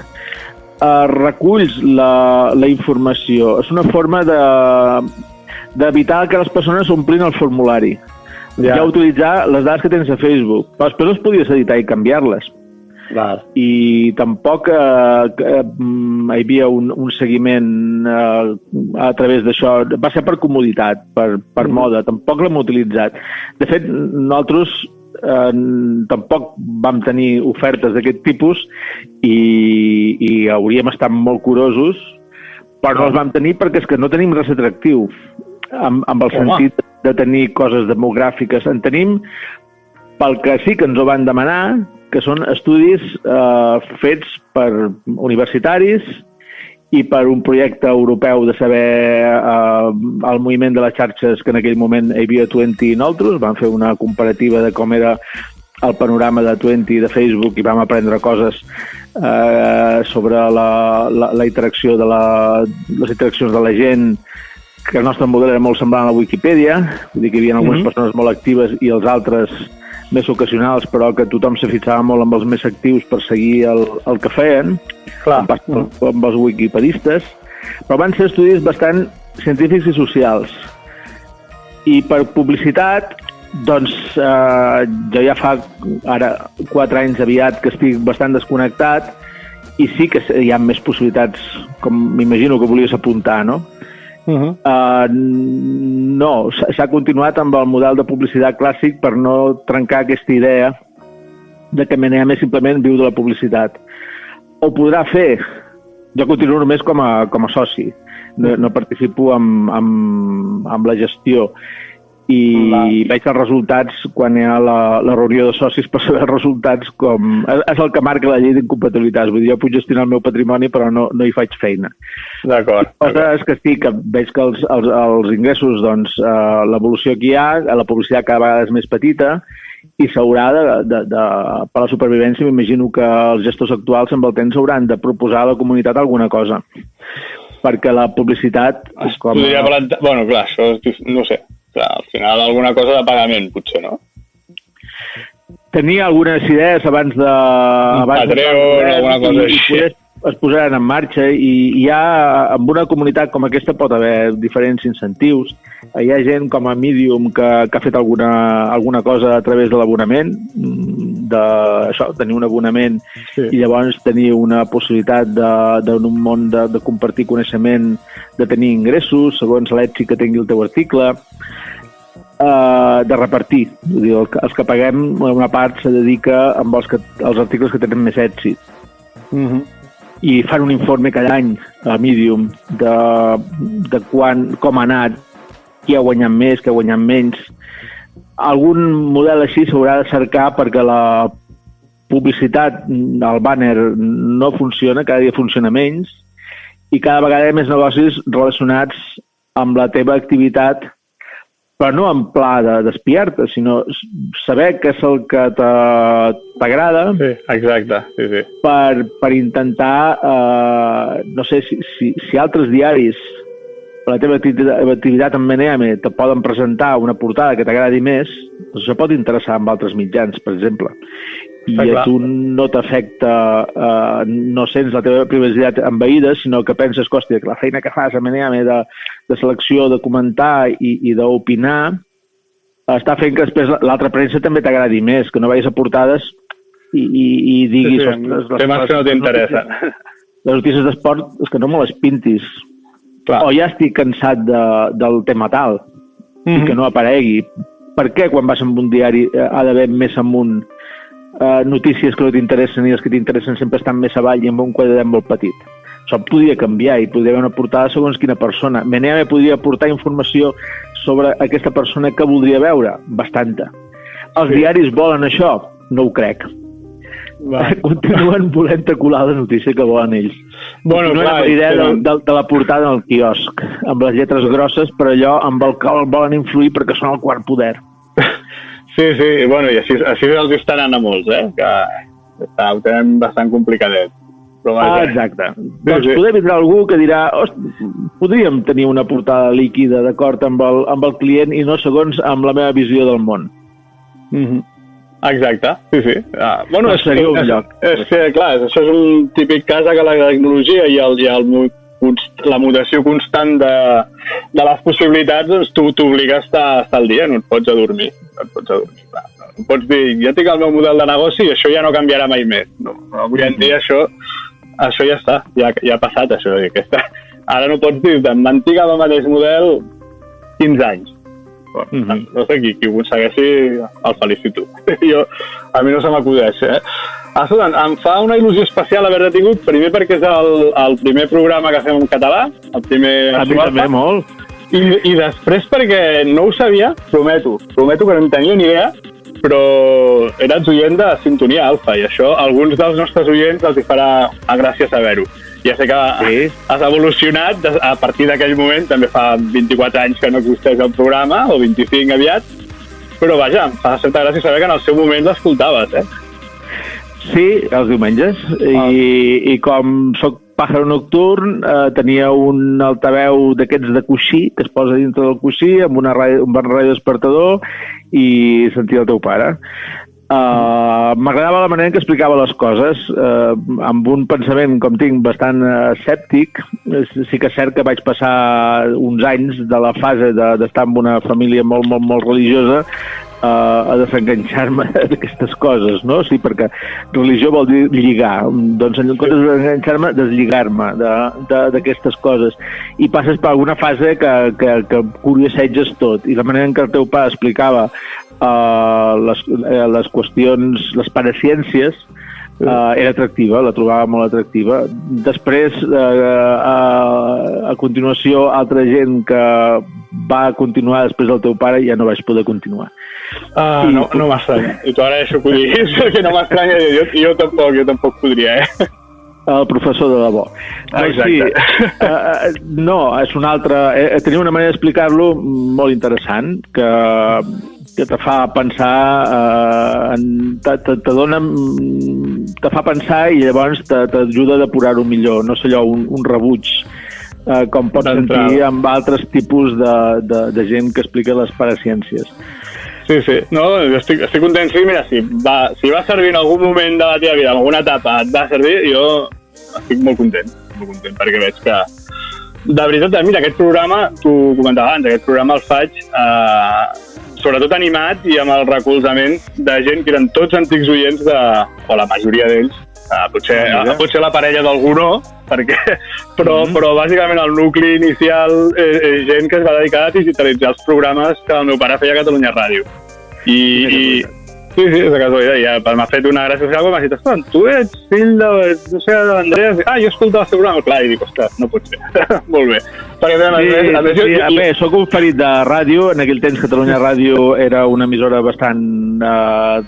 reculls la informació. És una forma d'evitar que les persones omplin el formulari. Ja utilitzar les dades que tens a Facebook. Però després les podies editar i canviar-les. I tampoc hi havia un seguiment a través d'això. Va ser per comoditat, per moda. Tampoc l'hem utilitzat. De fet, nosaltres tampoc vam tenir ofertes d'aquest tipus i hauríem estat molt curosos, però no els vam tenir perquè és que no tenim res atractiu amb el sentit de tenir coses demogràfiques. En tenim pel que sí que ens ho van demanar, que són estudis fets per universitaris i per un projecte europeu de saber el moviment de les xarxes que en aquell moment hi havia 20 i nosaltres. Vam fer una comparativa de com era el panorama de 20 de Facebook i vam aprendre coses sobre la interacció de les interaccions de la gent, que el nostre model era molt semblant a la Wikipedia, vull dir que hi havia algunes persones molt actives i els altres més ocasionals, però que tothom se fixava molt amb els més actius per seguir el que feien, amb els wikipedistes, però van ser estudis bastant científics i socials. I per publicitat, doncs, jo ja fa ara 4 anys aviat que estic bastant desconnectat i sí que hi ha més possibilitats, com m'imagino que volies apuntar, no? No, s'ha continuat amb el model de publicitat clàssic per no trencar aquesta idea de que MNM simplement viu de la publicitat. Ho podrà fer, Jo continuo només com a soci, no participo amb la gestió i veig els resultats quan hi ha la reunió de socis per saber els resultats és el que marca la llei d'incompatibilitats. Vull dir, jo puc gestionar el meu patrimoni però no hi faig feina. D'acord. És que sí, que veig que els ingressos, doncs, l'evolució que hi ha, la publicitat cada vegada és més petita i s'haurà per la supervivència, m'imagino que els gestors actuals amb el temps hauran de proposar a la comunitat alguna cosa. Perquè la publicitat... Bueno, clar, això no sé. Al final alguna cosa de pagament, potser, no? Tenia algunes idees abans de... Patreon, alguna cosa així. Es posaran en marxa i ja en una comunitat com aquesta pot haver diferents incentius. Hi ha gent com a Medium que ha fet alguna cosa a través de l'abonament, tenir un abonament i llavors tenir una possibilitat en un món de compartir coneixement, de tenir ingressos segons l'èxit que tingui el teu article, de repartir. Vull dir, els que paguem, una part se dedica als articles que tenen més èxit. I fan un informe cada any a Medium de com ha anat, qui ha guanyat més, qui ha guanyat menys. Algun model així s'haurà de cercar perquè la publicitat, el banner, no funciona, cada dia funciona menys i cada vegada hi ha més negocis relacionats amb la teva activitat, però no en pla d'espiar-te, sinó saber què és el que t'agrada. Sí, exacte. Sí. Per intentar, no sé, si altres diaris per la teva activitat en Meneame te poden presentar una portada que t'agradi més, doncs això pot interessar amb altres mitjans, per exemple. I a tu no t'afecta, no sents la teva privacitat envaïda, sinó que penses, hòstia, que la feina que fas a Meneame de selecció, de comentar i d'opinar, està fent que després l'altra premsa també t'agradi més, que no vagis a portades i diguis... Temes que no t'interessen. Les notícies d'esport és que no me les pintis. O ja estic cansat del tema tal i que no aparegui. Per què quan vas amb un diari ha d'haver més amunt notícies que no t'interessen i les que t'interessen sempre estan més avall i amb un quadret molt petit? Això podria canviar i podria haver una portada segons quina persona. Meneame podria aportar informació sobre aquesta persona que voldria veure? Bastanta. Els diaris volen això? No ho crec. Continuen volent colar la notícia que volen ells. Continuen amb la idea de la portada al quiosc, amb les lletres grosses, però allò amb el que volen influir perquè són el quart poder. Sí, bueno, i així els estan anant a molts, que ho tenen bastant complicadet. Exacte. Doncs poder vindrà algú que dirà podríem tenir una portada líquida d'acord amb el client i no segons amb la meva visió del món. Exacte, sí. Bueno, seria un lloc. És que, clar, això és un típic cas que la tecnologia i la mutació constant de les possibilitats, doncs tu t'obliga a estar al dia, no et pots adormir. No pots dir, ja tinc el meu model de negoci i això ja no canviarà mai més. No, avui en dia això ja està, ja ha passat això. Ara no pots dir, mantinc el mateix model 15 anys. No sé, qui ho aconsegueixi el felicito. A mi no se m'acudeix. Escolta, em fa una il·lusió especial haver-te tingut, primer perquè és el primer programa que fem en català, el primer... A mi també, molt. I després perquè no ho sabia, prometo que no en tenia ni idea, però eres oient de Sintonia Alfa i això a alguns dels nostres oients els hi farà gràcia saber-ho. Ja sé que has evolucionat a partir d'aquell moment, també fa 24 anys que no existeix el programa, o 25 aviat, però vaja, em fa certa gràcia saber que en el seu moment l'escoltaves, Sí, els diumenges, i com soc pàjaro nocturn, tenia un altaveu d'aquests de coixí, que es posa dintre del coixí, amb un bon ràdio despertador, i sentia el teu pare. M'agradava la manera en què explicava les coses, amb un pensament, com tinc, bastant escèptic. Sí que és cert que vaig passar uns anys de la fase d'estar en una família molt, molt, molt religiosa a desenganxar-me d'aquestes coses, no? Sí, perquè religió vol dir lligar. Doncs en comptes de desenganxar-me, deslligar-me d'aquestes coses. I passes per alguna fase que curiosseges tot. I la manera en què el teu pare explicava les qüestions, les paraciències, Era atractiva, la trobava molt atractiva. Després, a continuació, altra gent que va continuar després del teu pare, ja no vaig poder continuar. No m'estranya. I t'ho agraeixo que ho diguis, perquè no m'estranya. Jo tampoc podria, El professor de debò. Exacte. No, és una altra... Tenia una manera d'explicar-lo molt interessant, que te fa pensar, te fa pensar i llavors t'ajuda a depurar-ho millor. No sé allò, un rebuig, com pots sentir amb altres tipus de gent que explica les paraciències. Sí. No, estic content. Sí, mira, si va servir en algun moment de la teva vida, en alguna etapa et va servir, jo estic molt content, perquè veig que... De veritat, mira, aquest programa, t'ho comentava abans, aquest programa el faig sobretot animat i amb el recolzament de gent que eren tots antics oients o la majoria d'ells. Potser la parella d'algú no, però bàsicament el nucli inicial és gent que es va dedicar a digitalitzar els programes que el meu pare feia a Catalunya Ràdio. Sí, és de casualitat. Ja m'ha fet una gràcia social quan m'ha dit, tu ets fill de l'Andrea? Jo escolto el seu programa. Clar, i dic, ostres, no pot ser. Molt bé. Bé, soc un ferit de ràdio. En aquell temps Catalunya Ràdio era una emissora bastant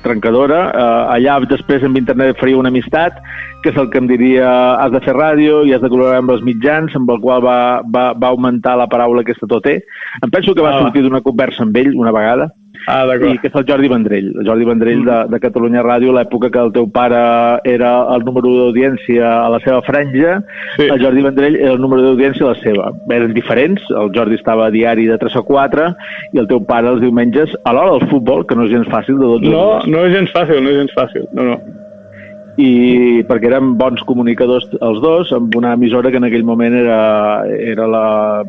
trencadora. Allà després amb internet faria una amistat, que és el que em diria, has de fer ràdio i has de col·laborar amb els mitjans, amb el qual va augmentar la paraula aquesta toté. Em penso que va sortir d'una conversa amb ell una vegada. I que és el Jordi Vendrell. El Jordi Vendrell de Catalunya Ràdio, l'època que el teu pare era el número d'audiència a la seva franja, el Jordi Vendrell era el número d'audiència a la seva. Eren diferents, el Jordi estava a diari de 3 a 4 i el teu pare els diumenges a l'hora del futbol, que no és gens fàcil, de 12 hores. No és gens fàcil, no. I perquè eren bons comunicadors els dos, amb una emissora que en aquell moment era la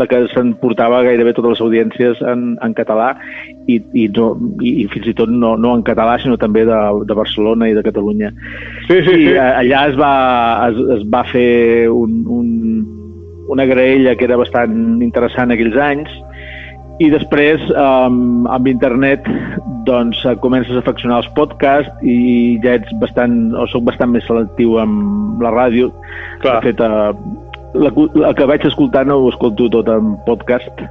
que s'emportava gairebé totes les audiències en català i fins i tot no en català, sinó també de Barcelona i de Catalunya. I allà es va fer una graella que era bastant interessant aquells anys. I després, amb internet, doncs, comences a afeccionar els podcasts i ja soc bastant més selectiu amb la ràdio. De fet, el que vaig escoltar no ho escolto tot en podcast,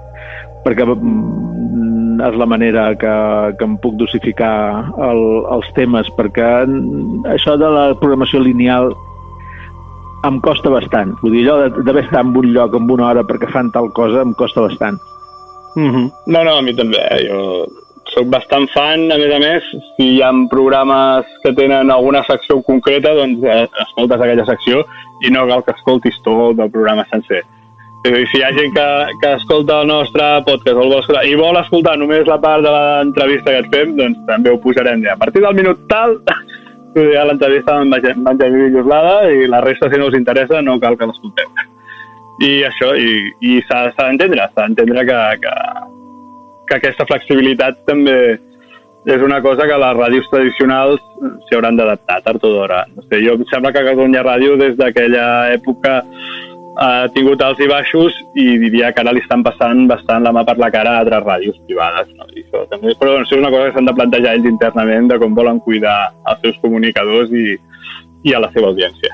perquè és la manera que em puc dosificar els temes, perquè això de la programació lineal em costa bastant. Vull dir, allò d'haver estat en un lloc en una hora perquè fan tal cosa em costa bastant. No, a mi també. Jo soc bastant fan, a més, si hi ha programes que tenen alguna secció concreta, doncs escoltes aquella secció i no cal que escoltis tot el programa sencer. És a dir, si hi ha gent que escolta el nostre podcast i vol escoltar només la part de l'entrevista que et fem, doncs també ho posarem ja. A partir del minut tal, ja l'entrevista amb Benjamí Villoslada i la resta, si no us interessa, no cal que l'escolteu. I això, i s'ha d'entendre que aquesta flexibilitat també és una cosa que les ràdios tradicionals s'hi hauran d'adaptar tard o d'hora. No sé, em sembla que Catalunya Ràdio des d'aquella època ha tingut alts i baixos i diria que ara li estan passant bastant la mà per la cara a altres ràdios privades. No? I això també, però això és una cosa que s'han de plantejar ells internament de com volen cuidar els seus comunicadors i a la seva audiència.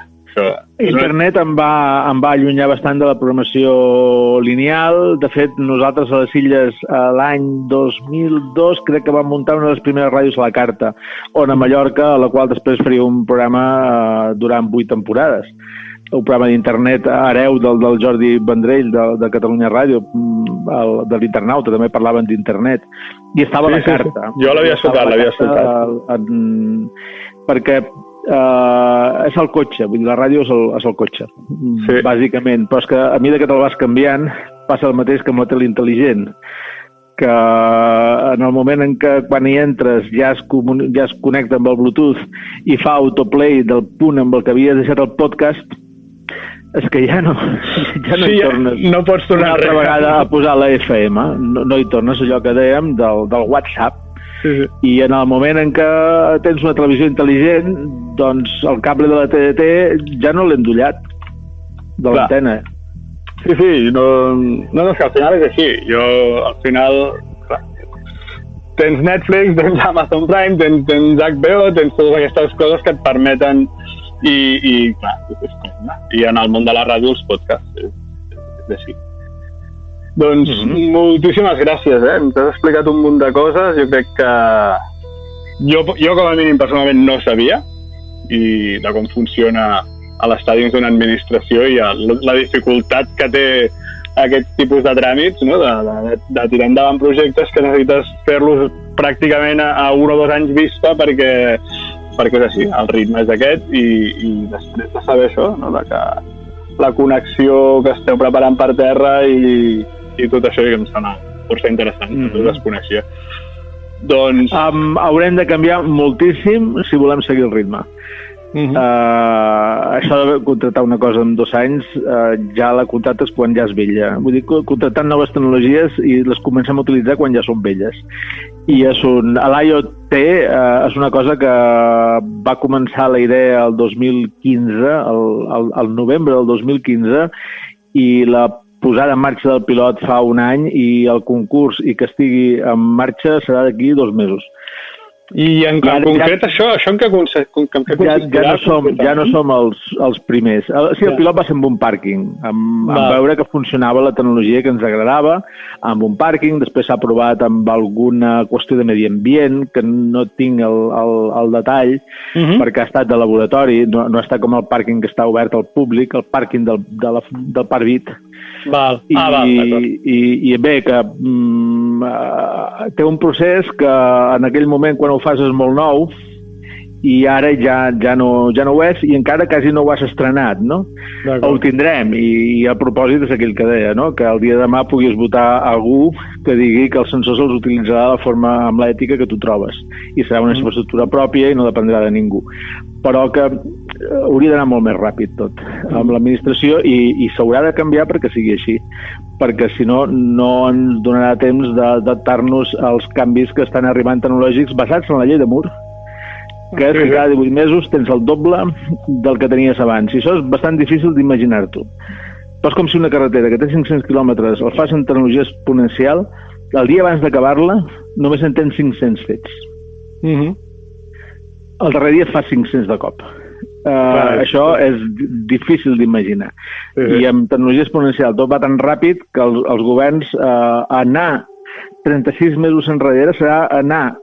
Internet em va allunyar bastant de la programació lineal. De fet, nosaltres a les Illes l'any 2002 crec que vam muntar una de les primeres ràdios a la carta, on a Mallorca, a la qual després faria un programa durant 8 temporades. Un programa d'internet hereu del Jordi Vendrell de Catalunya Ràdio, de l'Internauta, també parlaven d'internet. I estava a la carta. Jo l'havia escoltat. Perquè és el cotxe, vull dir, la ràdio és el cotxe, bàsicament, però és que a mesura que te'l vas canviant passa el mateix que amb la tele intel·ligent, que en el moment en què quan hi entres ja es connecta amb el Bluetooth i fa autoplay del punt amb el que havies deixat el podcast, és que ja no hi tornes. No pots tornar una altra vegada a posar la FM, no hi tornes, allò que dèiem del WhatsApp. I en el moment en què tens una televisió intel·ligent, doncs el cable de la TDT ja no l'he endollat de l'antena. Sí, no, és que al final és així. Jo, al final, tens Netflix, tens Amazon Prime, tens HBO, tens totes aquestes coses que et permeten i clar, és com, no? I en el món de la ràdio els podcasts és així. Doncs moltíssimes gràcies, ens has explicat un munt de coses. Jo crec que jo com a mínim personalment no sabia i de com funciona a l'estadi dins d'una administració i la dificultat que té aquest tipus de tràmits, no? de tirar endavant projectes que necessites fer-los pràcticament a 1 o 2 anys vista perquè és així, el ritme és aquest i després de saber això, no? De que la connexió que esteu preparant per terra i tot això que em sembla força interessant, no ho desconeixia. Doncs... haurem de canviar moltíssim si volem seguir el ritme. Això de contractar una cosa en 2 anys, ja la contractes quan ja és vella. Vull dir, contractant noves tecnologies i les comencem a utilitzar quan ja són velles. I l'IoT és una cosa que va començar la idea el 2015, al novembre del 2015, i la posada en marxa del pilot fa 1 any i el concurs i que estigui en marxa serà d'aquí 2 mesos. I en concret això en què consistirà? Ja no som els primers. Sí, el pilot va ser en un pàrquing, amb veure que funcionava la tecnologia que ens agradava, amb un pàrquing, després s'ha provat amb alguna qüestió de medi ambient, que no tinc el detall, perquè ha estat de laboratori, no ha estat com el pàrquing que està obert al públic, el pàrquing del Parc Vit. I bé, que té un procés que en aquell moment quan ho fas és molt nou i ara ja no ho és i encara quasi no ho has estrenat, no? Ho tindrem i el propòsit és aquell que deia, no? Que el dia de demà puguis votar algú que digui que els sensors els utilitzarà de la forma amb l'ètica que tu trobes i serà una infraestructura pròpia i no dependrà de ningú, però que hauria d'anar molt més ràpid tot amb l'administració i s'haurà de canviar perquè sigui així, perquè si no ens donarà temps d'adaptar-nos als canvis que estan arribant tecnològics basats en la llei de Moore, que és que cada 18 mesos tens el doble del que tenies abans. I això és bastant difícil d'imaginar-t'ho. Però és com si una carretera que té 500 quilòmetres el fas en tecnologia exponencial, el dia abans d'acabar-la només en tens 500 fets. El darrer dia fas 500 de cop. Això és difícil d'imaginar. I amb tecnologia exponencial tot va tan ràpid que els governs anar 36 mesos enrere serà anar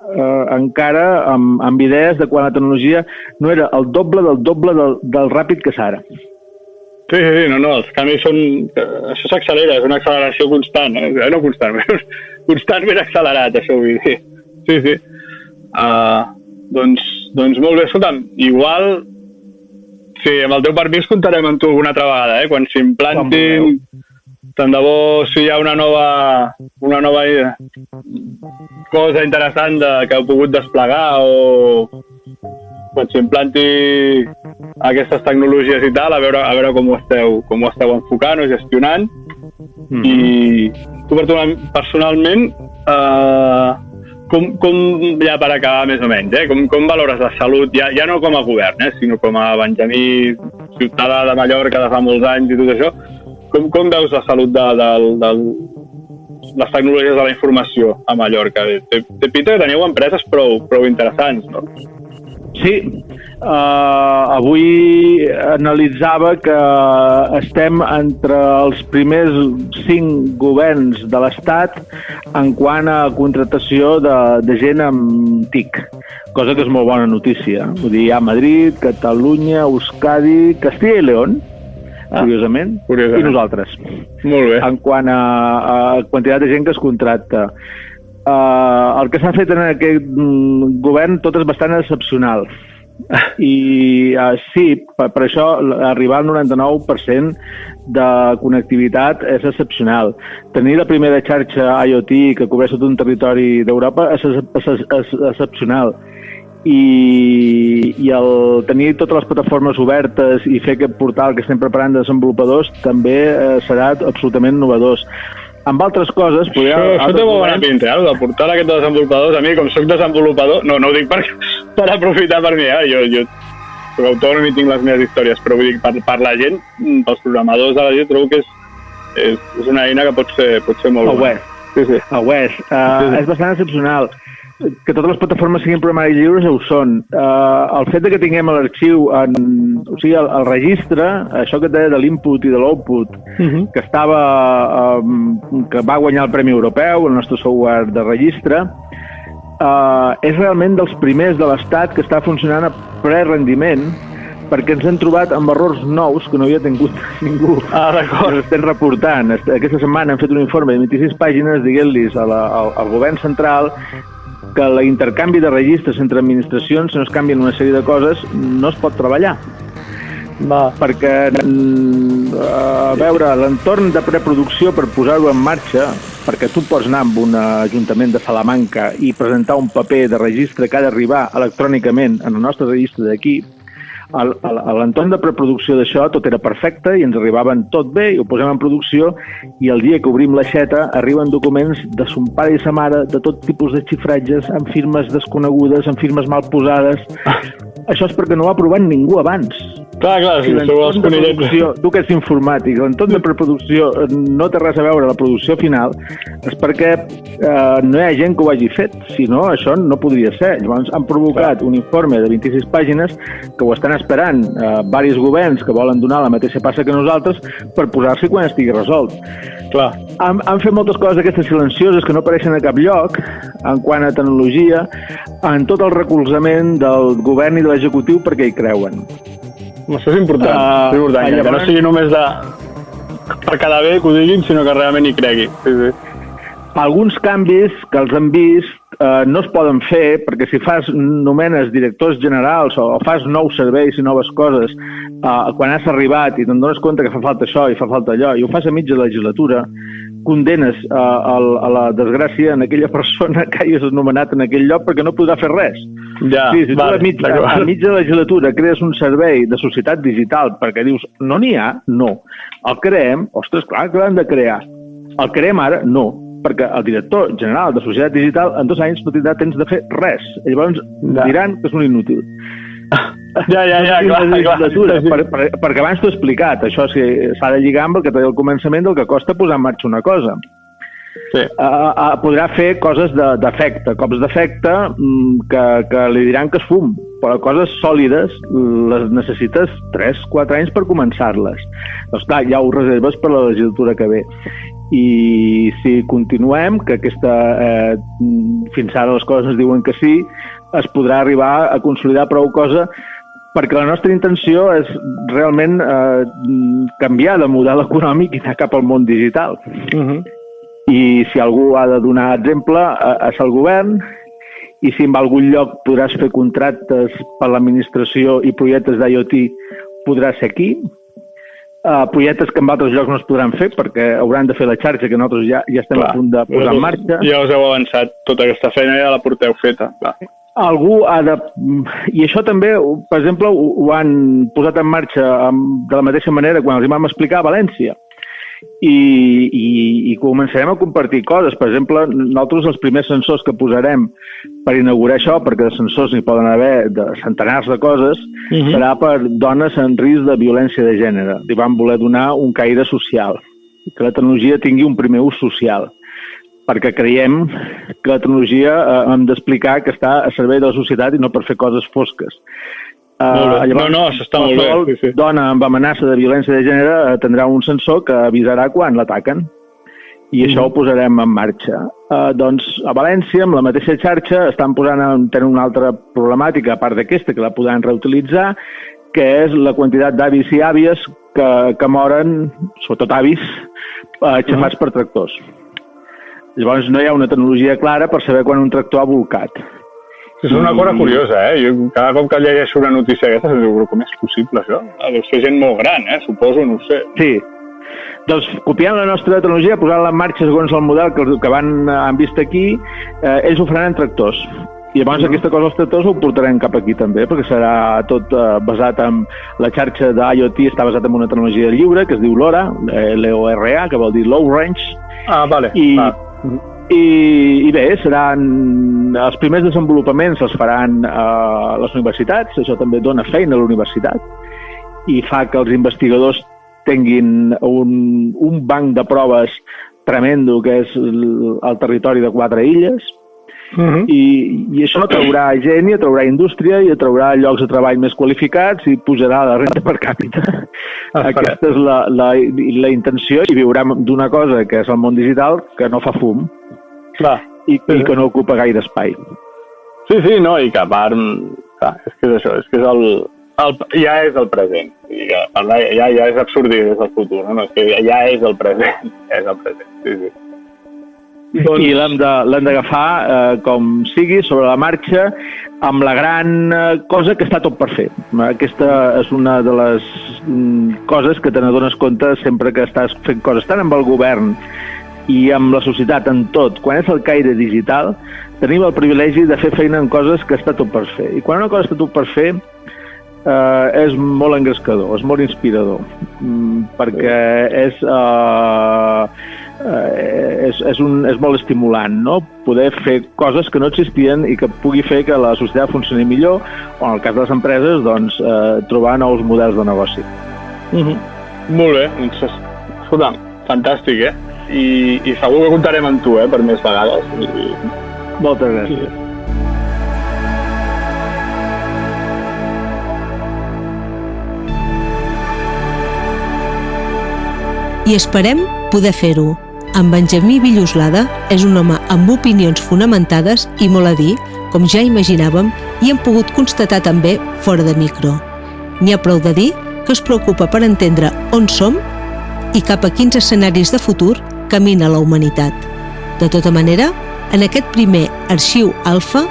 encara amb idees de quan la tecnologia no era el doble del ràpid que és ara. Sí, els canvis són... Això s'accelera, és una acceleració constant, no constant, constantment accelerat, això vull dir. Sí. Doncs molt bé, escolta'm, igual... Sí, amb el teu permís comptarem amb tu una altra vegada, quan s'implantin... Tant de bo si hi ha una nova cosa interessant que heu pogut desplegar o quan s'implanti aquestes tecnologies i tal, a veure com ho esteu enfocant o gestionant. I tu personalment, com ja per acabar més o menys, com valores la salut, ja no com a govern, sinó com a benjamí, ciutadà de Mallorca de fa molts anys i tot això, com veus la salut de les tecnologies de la informació a Mallorca? Té pinta que teniu empreses prou interessants, no? Sí. Avui analitzava que estem entre els primers 5 governs de l'Estat en quant a contractació de gent amb TIC, cosa que és molt bona notícia. Vull dir, hi ha Madrid, Catalunya, Euskadi, Castilla i León, curiosament, i nosaltres. Molt bé. En quant a quantitat de gent que es contracta. El que s'ha fet en aquest govern tot és bastant excepcional. I sí, per això arribar al 99% de connectivitat és excepcional. Tenir la primera xarxa IoT que cobreix tot un territori d'Europa és excepcional. I el tenir totes les plataformes obertes i fer aquest portal que estem preparant de desenvolupadors també serà absolutament novedós. Amb altres coses... Això té molt bona pinta, el portal aquest de desenvolupadors. A mi, com soc desenvolupador... No ho dic per aprofitar per mi, jo soc autònom i tinc les meves històries, però vull dir, per la gent, pels programadors de la gent, trobo que és una eina que pot ser molt bona. Ho és. És bastant excepcional. que totes les plataformes siguin programari lliures ho són. El fet de que tinguem l'arxiu, o sigui, el registre, això que et deia de l'input i de l'output, que va guanyar el Premi Europeu, el nostre software de registre, és realment dels primers de l'Estat que està funcionant a ple rendiment, perquè ens hem trobat amb errors nous que no havia tingut ningú. D'acord. Estem reportant. Aquesta setmana hem fet un informe de 26 pàgines dient-los al govern central que l'intercanvi de registres entre administracions, si no es canvien una sèrie de coses, no es pot treballar. Perquè, a veure, l'entorn de preproducció per posar-ho en marxa, perquè tu pots anar amb un ajuntament de Salamanca i presentar un paper de registre que ha d'arribar electrònicament en el nostre registre d'aquí, a l'entorn de preproducció d'això tot era perfecte i ens arribaven tot bé i ho posem en producció i el dia que obrim l'aixeta arriben documents de son pare i sa mare de tot tipus de xifratges amb firmes desconegudes, amb firmes mal posades. Això és perquè no ho ha provat ningú abans. Clar, si sou els conillets. Tu que ets informàtic, l'entorn de preproducció no té res a veure la producció final, és perquè no hi ha gent que ho hagi fet, si no, això no podria ser. Llavors han provocat un informe de 26 pàgines que ho estan esperant diversos governs que volen donar la mateixa passa que nosaltres per posar-s'hi quan estigui resolt. Clar. Han fet moltes coses aquestes silencioses que no apareixen a cap lloc en quant a tecnologia, en tot el recolzament del govern i de l'executiu perquè hi creuen. Això és important, que no sigui només per quedar bé que ho diguin, sinó que realment hi cregui. Sí. Alguns canvis que els han vist no es poden fer perquè si nomenes directors generals o fas nous serveis i noves coses quan has arribat i te'n dones compte que fa falta això i fa falta allò i ho fas a mitja legislatura, condenes a la desgràcia en aquella persona que hagis nomenat en aquell lloc perquè no podrà fer res. Si tu a mitja legislatura crees un servei de societat digital perquè dius no n'hi ha, no. El creem, ostres, clar que l'hem de crear. El creem ara, no. Perquè el director general de Societat Digital en 2 anys no tindrà temps de fer res. Llavors diran que és un inútil. Clar. Perquè abans t'ho he explicat, això s'ha de lligar amb el que t'he dit al començament del que costa posar en marxa una cosa. Sí. Podrà fer coses d'efecte, cops d'efecte que li diran que es fum, però coses sòlides les necessites 3-4 anys per començar-les. Doncs clar, ja ho reserves per la legislatura que ve. I si continuem, que fins ara les coses ens diuen que sí, es podrà arribar a consolidar prou cosa perquè la nostra intenció és realment canviar de model econòmic i anar cap al món digital. I si algú ha de donar exemple és el govern i si en algun lloc podràs fer contractes per l'administració i projectes d'IoT podrà ser aquí. Projectes que en altres llocs no es podran fer perquè hauran de fer la xarxa que nosaltres ja estem a punt de posar en marxa. Ja us heu avançat, tota aquesta feina ja la porteu feta. Clar. Algú ha de... I això també, per exemple, ho han posat en marxa de la mateixa manera quan els vam explicar a València. I començarem a compartir coses. Per exemple, nosaltres els primers sensors que posarem per inaugurar això, perquè de sensors n'hi poden haver de centenars de coses, serà per dones en risc de violència de gènere. Li vam voler donar un caire social, que la tecnologia tingui un primer ús social, perquè creiem que la tecnologia hem d'explicar que està a servei de la societat i no per fer coses fosques. Llavors, s'està molt bé. Sí. Dona amb amenaça de violència de gènere tindrà un sensor que avisarà quan l'ataquen i això ho posarem en marxa. Doncs a València, amb la mateixa xarxa, tenen una altra problemàtica, a part d'aquesta, que la podran reutilitzar, que és la quantitat d'avis i àvies que moren, sobretot avis, aixafats per tractors. Llavors no hi ha una tecnologia clara per saber quan un tractor ha bolcat. És una cosa curiosa, Jo cada cop que llegeixo una notícia aquesta dic, com és possible això? Deu ser gent molt gran, suposo, no ho sé. Sí. Doncs copiant la nostra tecnologia, posant-la en marxa segons el model que han vist aquí, ells ho faran en tractors. I llavors aquesta cosa dels tractors ho portarem cap aquí també, perquè serà tot basat en la xarxa d'IoT, està basat en una tecnologia lliure que es diu LoRa, L-O-R-A, que vol dir Low Range. Vale. I bé, seran els primers desenvolupaments els faran a les universitats, això també dona feina a la universitat i fa que els investigadors tinguin un banc de proves tremendo que és el territori de 4 illes I això atraurà gent i atraurà indústria i atraurà llocs de treball més qualificats i pujarà la renda per càpita. Aquesta és la intenció, i viurem d'una cosa que és el món digital que no fa fum i que no ocupa gaire espai. Sí, no, i que a part, és que és això, és que ja és el present. Ja és absurd dir des del futur, no? És que ja és el present, sí. I l'hem d'agafar com sigui, sobre la marxa, amb la gran cosa que està tot per fer. Aquesta és una de les coses que te n'adones compte sempre que estàs fent coses, tant amb el govern i amb la societat, en tot. Quan és el caire digital, tenim el privilegi de fer feina en coses que està tot per fer. I quan una cosa està tot per fer, és molt engrescador, és molt inspirador, perquè és molt estimulant, no? Poder fer coses que no existien i que pugui fer que la societat funcioni millor, o en el cas de les empreses, doncs, trobar nous models de negoci. Molt bé, doncs, escolta, fantàstic, I segur que comptarem amb tu, per més vegades. Moltes gràcies. I esperem poder fer-ho. En Benjamí Villoslada és un home amb opinions fonamentades i molt a dir, com ja imaginàvem, i hem pogut constatar també fora de micro. N'hi ha prou de dir que es preocupa per entendre on som i cap a quins escenaris de futur camina la humanitat. De tota manera, en aquest primer arxiu alfa,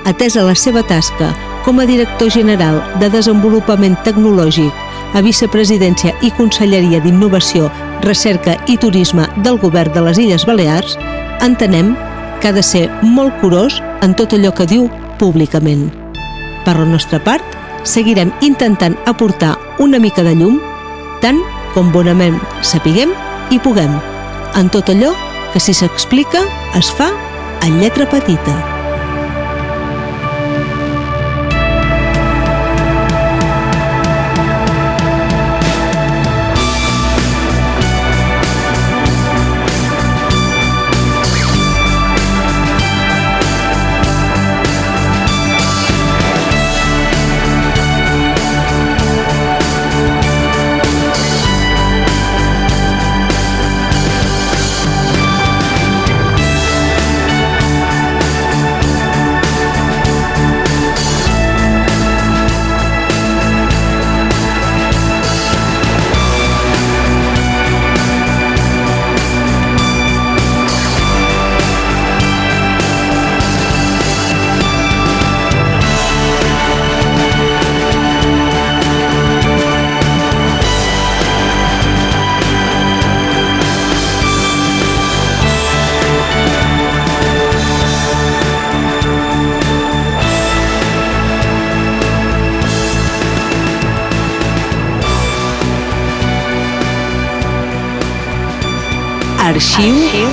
atesa la seva tasca com a director general de Desenvolupament Tecnològic a Vicepresidència i Conselleria d'Innovació, Recerca i Turisme del Govern de les Illes Balears, entenem que ha de ser molt curós en tot allò que diu públicament. Per la nostra part, seguirem intentant aportar una mica de llum, tant com bonament sapiguem i puguem, en tot allò que, si s'explica, es fa en lletra petita. Arxiu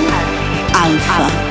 Alfa.